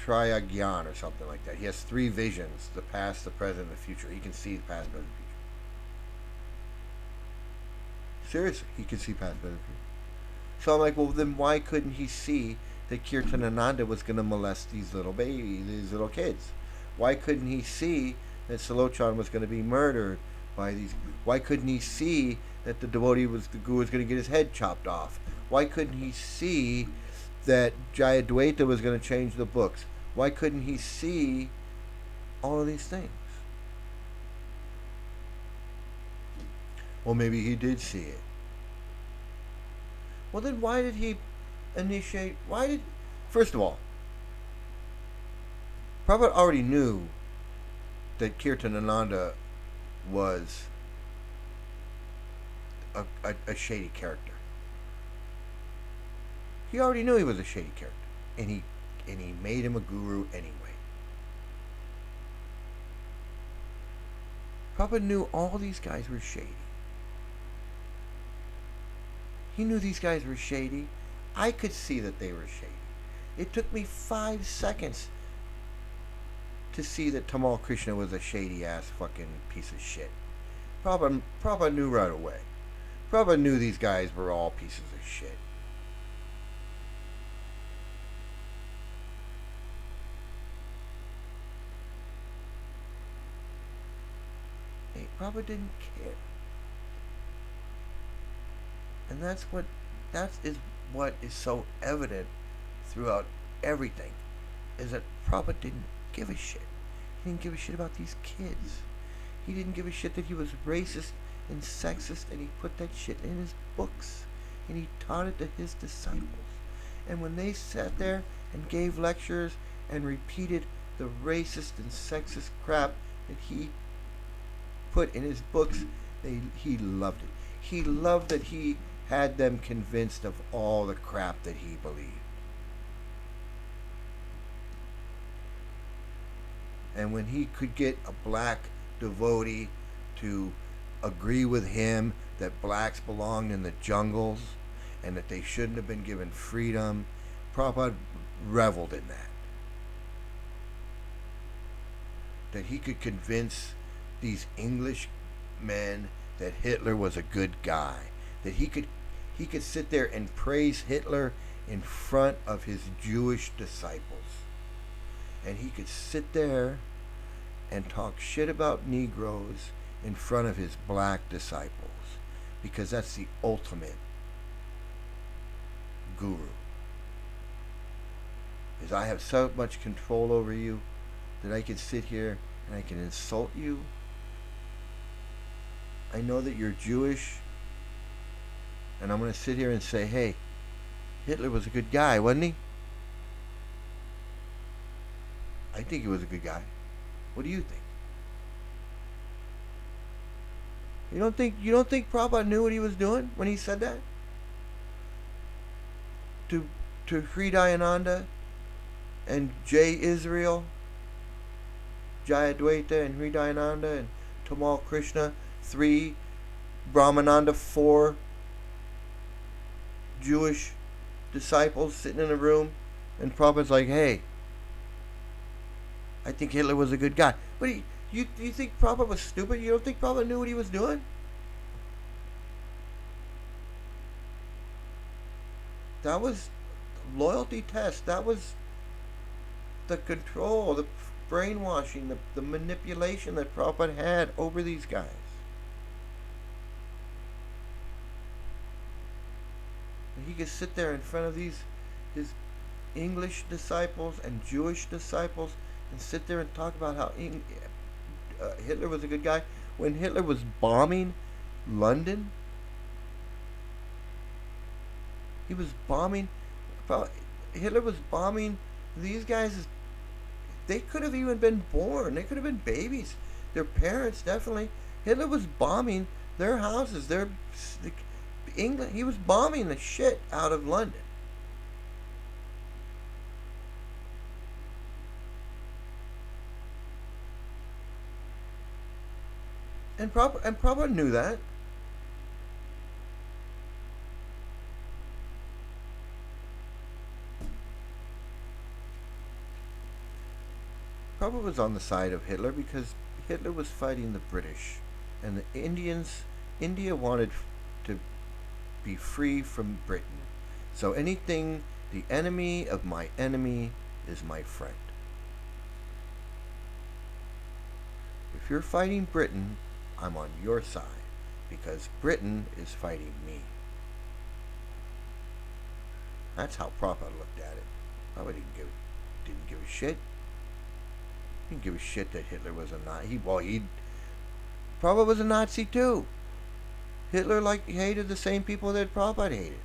triagyan or something like that. He has three visions: the past, the present, and the future. He can see the past, present, and future. Seriously, he can see past, present, and future. So I'm like, well, then why couldn't he see that Kirtanananda was going to molest these little babies, these little kids? Why couldn't he see that Salochan was going to be murdered by these? Why couldn't he see that the guru was going to get his head chopped off? Why couldn't he see that Jayadvaita was going to change the books? Why couldn't he see all of these things? Well, maybe he did see it. Well, then why did he initiate? First of all, Prabhupada already knew that Kirtanananda was a shady character. He already knew he was a shady character, and he made him a guru anyway. Prabhupada knew all these guys were shady. He knew these guys were shady. I could see that they were shady. It took me 5 seconds to see that Tamal Krishna was a shady ass fucking piece of shit. Prabhupada knew right away. Prabhupada knew these guys were all pieces of shit. Hey, Prabhupada didn't care. And that is what is so evident throughout everything, is that Prabhupada didn't give a shit. He didn't give a shit about these kids. He didn't give a shit that he was racist and sexist, and he put that shit in his books, and he taught it to his disciples. And when they sat there and gave lectures and repeated the racist and sexist crap that he put in his books, he loved it. He loved that he had them convinced of all the crap that he believed. And when he could get a black devotee to agree with him that blacks belonged in the jungles and that they shouldn't have been given freedom, Prabhupada reveled in that. That he could convince these English men that Hitler was a good guy. That he could sit there and praise Hitler in front of his Jewish disciples. And he could sit there and talk shit about Negroes in front of his black disciples. Because that's the ultimate guru. Is I have so much control over you that I can sit here and I can insult you. I know that you're Jewish, and I'm going to sit here and say, hey, Hitler was a good guy, wasn't he? I think he was a good guy. What do you think? You don't think Prabhupada knew what he was doing when he said that? To Hridayananda and Jay Israel, Jayadvaita and Hridayananda and Tamal Krishna, 3, Brahmananda, 4 Jewish disciples sitting in a room, and Prabhupada's like, hey, I think Hitler was a good guy. But you think Prabhupada was stupid? You don't think Prabhupada knew what he was doing? That was the loyalty test. That was the control, the brainwashing, the manipulation that Prabhupada had over these guys. And he could sit there in front of his English disciples and Jewish disciples and sit there and talk about how Hitler was a good guy. When Hitler was bombing London, He was bombing. Hitler was bombing these guys. They could have even been born. They could have been babies. Their parents, definitely. Hitler was bombing their houses. England. He was bombing the shit out of London. And Prabhupada knew that. Prabhupada was on the side of Hitler because Hitler was fighting the British, and the Indians. India wanted to be free from Britain. So anything, the enemy of my enemy is my friend. If you're fighting Britain, I'm on your side because Britain is fighting me. That's how Prabhupada looked at it. Prabhupada didn't give a shit. He didn't give a shit that Hitler was a Nazi. Prabhupada was a Nazi too. Hitler hated the same people that Prabhupada hated.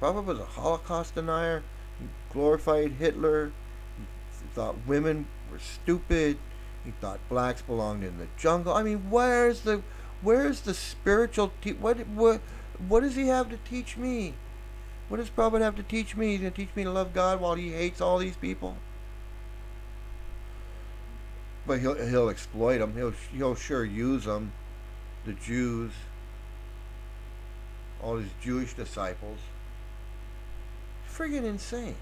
Prabhupada was a Holocaust denier. He glorified Hitler. He thought women were stupid. He thought blacks belonged in the jungle. I mean, where's the spiritual? What does he have to teach me? What does Prabhupada have to teach me? He's gonna teach me to love God while he hates all these people. But he'll exploit them. He'll sure use them. The Jews, all his Jewish disciples. Friggin' insane.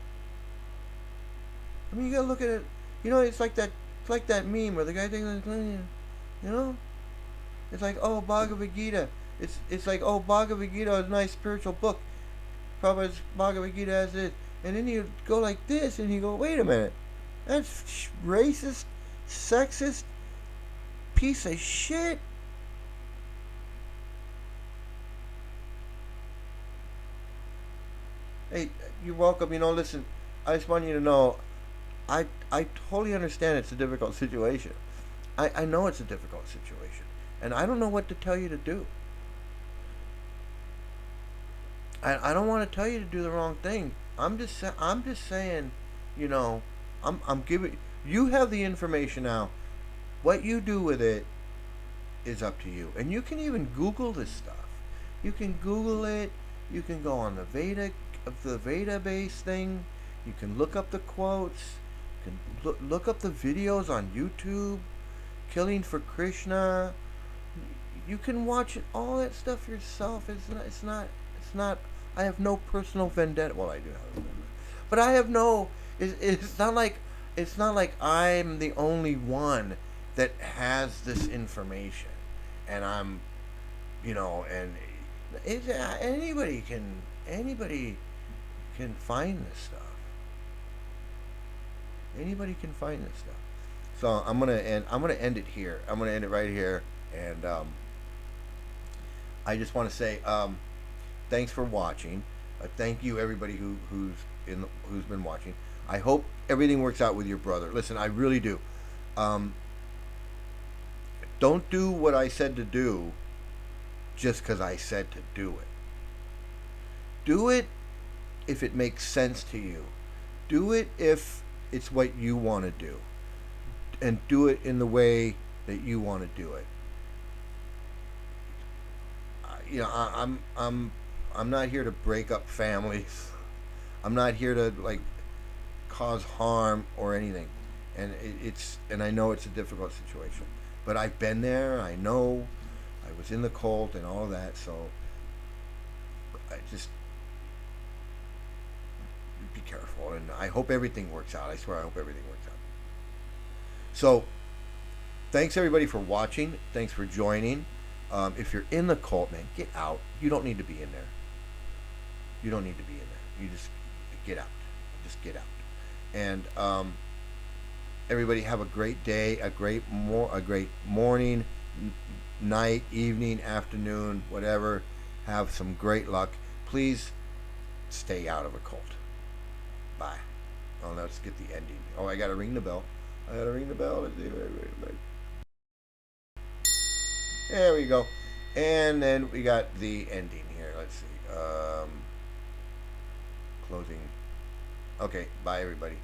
I mean, you gotta look at it. You know, it's like that. It's like that meme where the guy thinks, you know, it's like, oh, Bhagavad Gita. It's like, oh, Bhagavad Gita is a nice spiritual book. Prabhupada's Bhagavad Gita has this, and then you go like this, and you go, wait a minute, that's racist, sexist, piece of shit. Hey, you're welcome. You know, listen, I just want you to know, I totally understand it's a difficult situation. I know it's a difficult situation, and I don't know what to tell you to do. I don't want to tell you to do the wrong thing. I'm just saying, you know, I'm giving you have the information now. What you do with it is up to you. And you can even Google this stuff. You can Google it. You can go on the Veda based thing. You can look up the quotes. You can look up the videos on YouTube. Killing for Krishna. You can watch all that stuff yourself. It's not. I have no personal vendetta. Well, I do have a vendetta, but I have no. It's not like I'm the only one that has this information, and I'm, you know, and anybody can find this stuff. Anybody can find this stuff. So I'm gonna end it here. I'm gonna end it right here, and I just want to say thanks for watching. Thank you everybody who's been watching. I hope everything works out with your brother. Listen, I really do. Don't do what I said to do just because I said to do it. Do it if it makes sense to you. Do it if it's what you want to do, and do it in the way that you want to do it. You know, I'm not here to break up families. I'm not here to cause harm or anything. And I know it's a difficult situation, but I've been there. I know. I was in the cult and all of that. So I just be careful, and I hope everything works out. I swear, I hope everything works out. So thanks everybody for watching. Thanks for joining. If you're in the cult, man, get out. You don't need to be in there. You don't need to be in there. You just get out. Just get out. And everybody have a great day, a great morning, night, evening, afternoon, whatever. Have some great luck. Please stay out of a cult. Bye. Oh, let's get the ending. Oh, I gotta ring the bell. Let's see. There we go. And then we got the ending here. Let's see. Closing. Okay. Bye, everybody.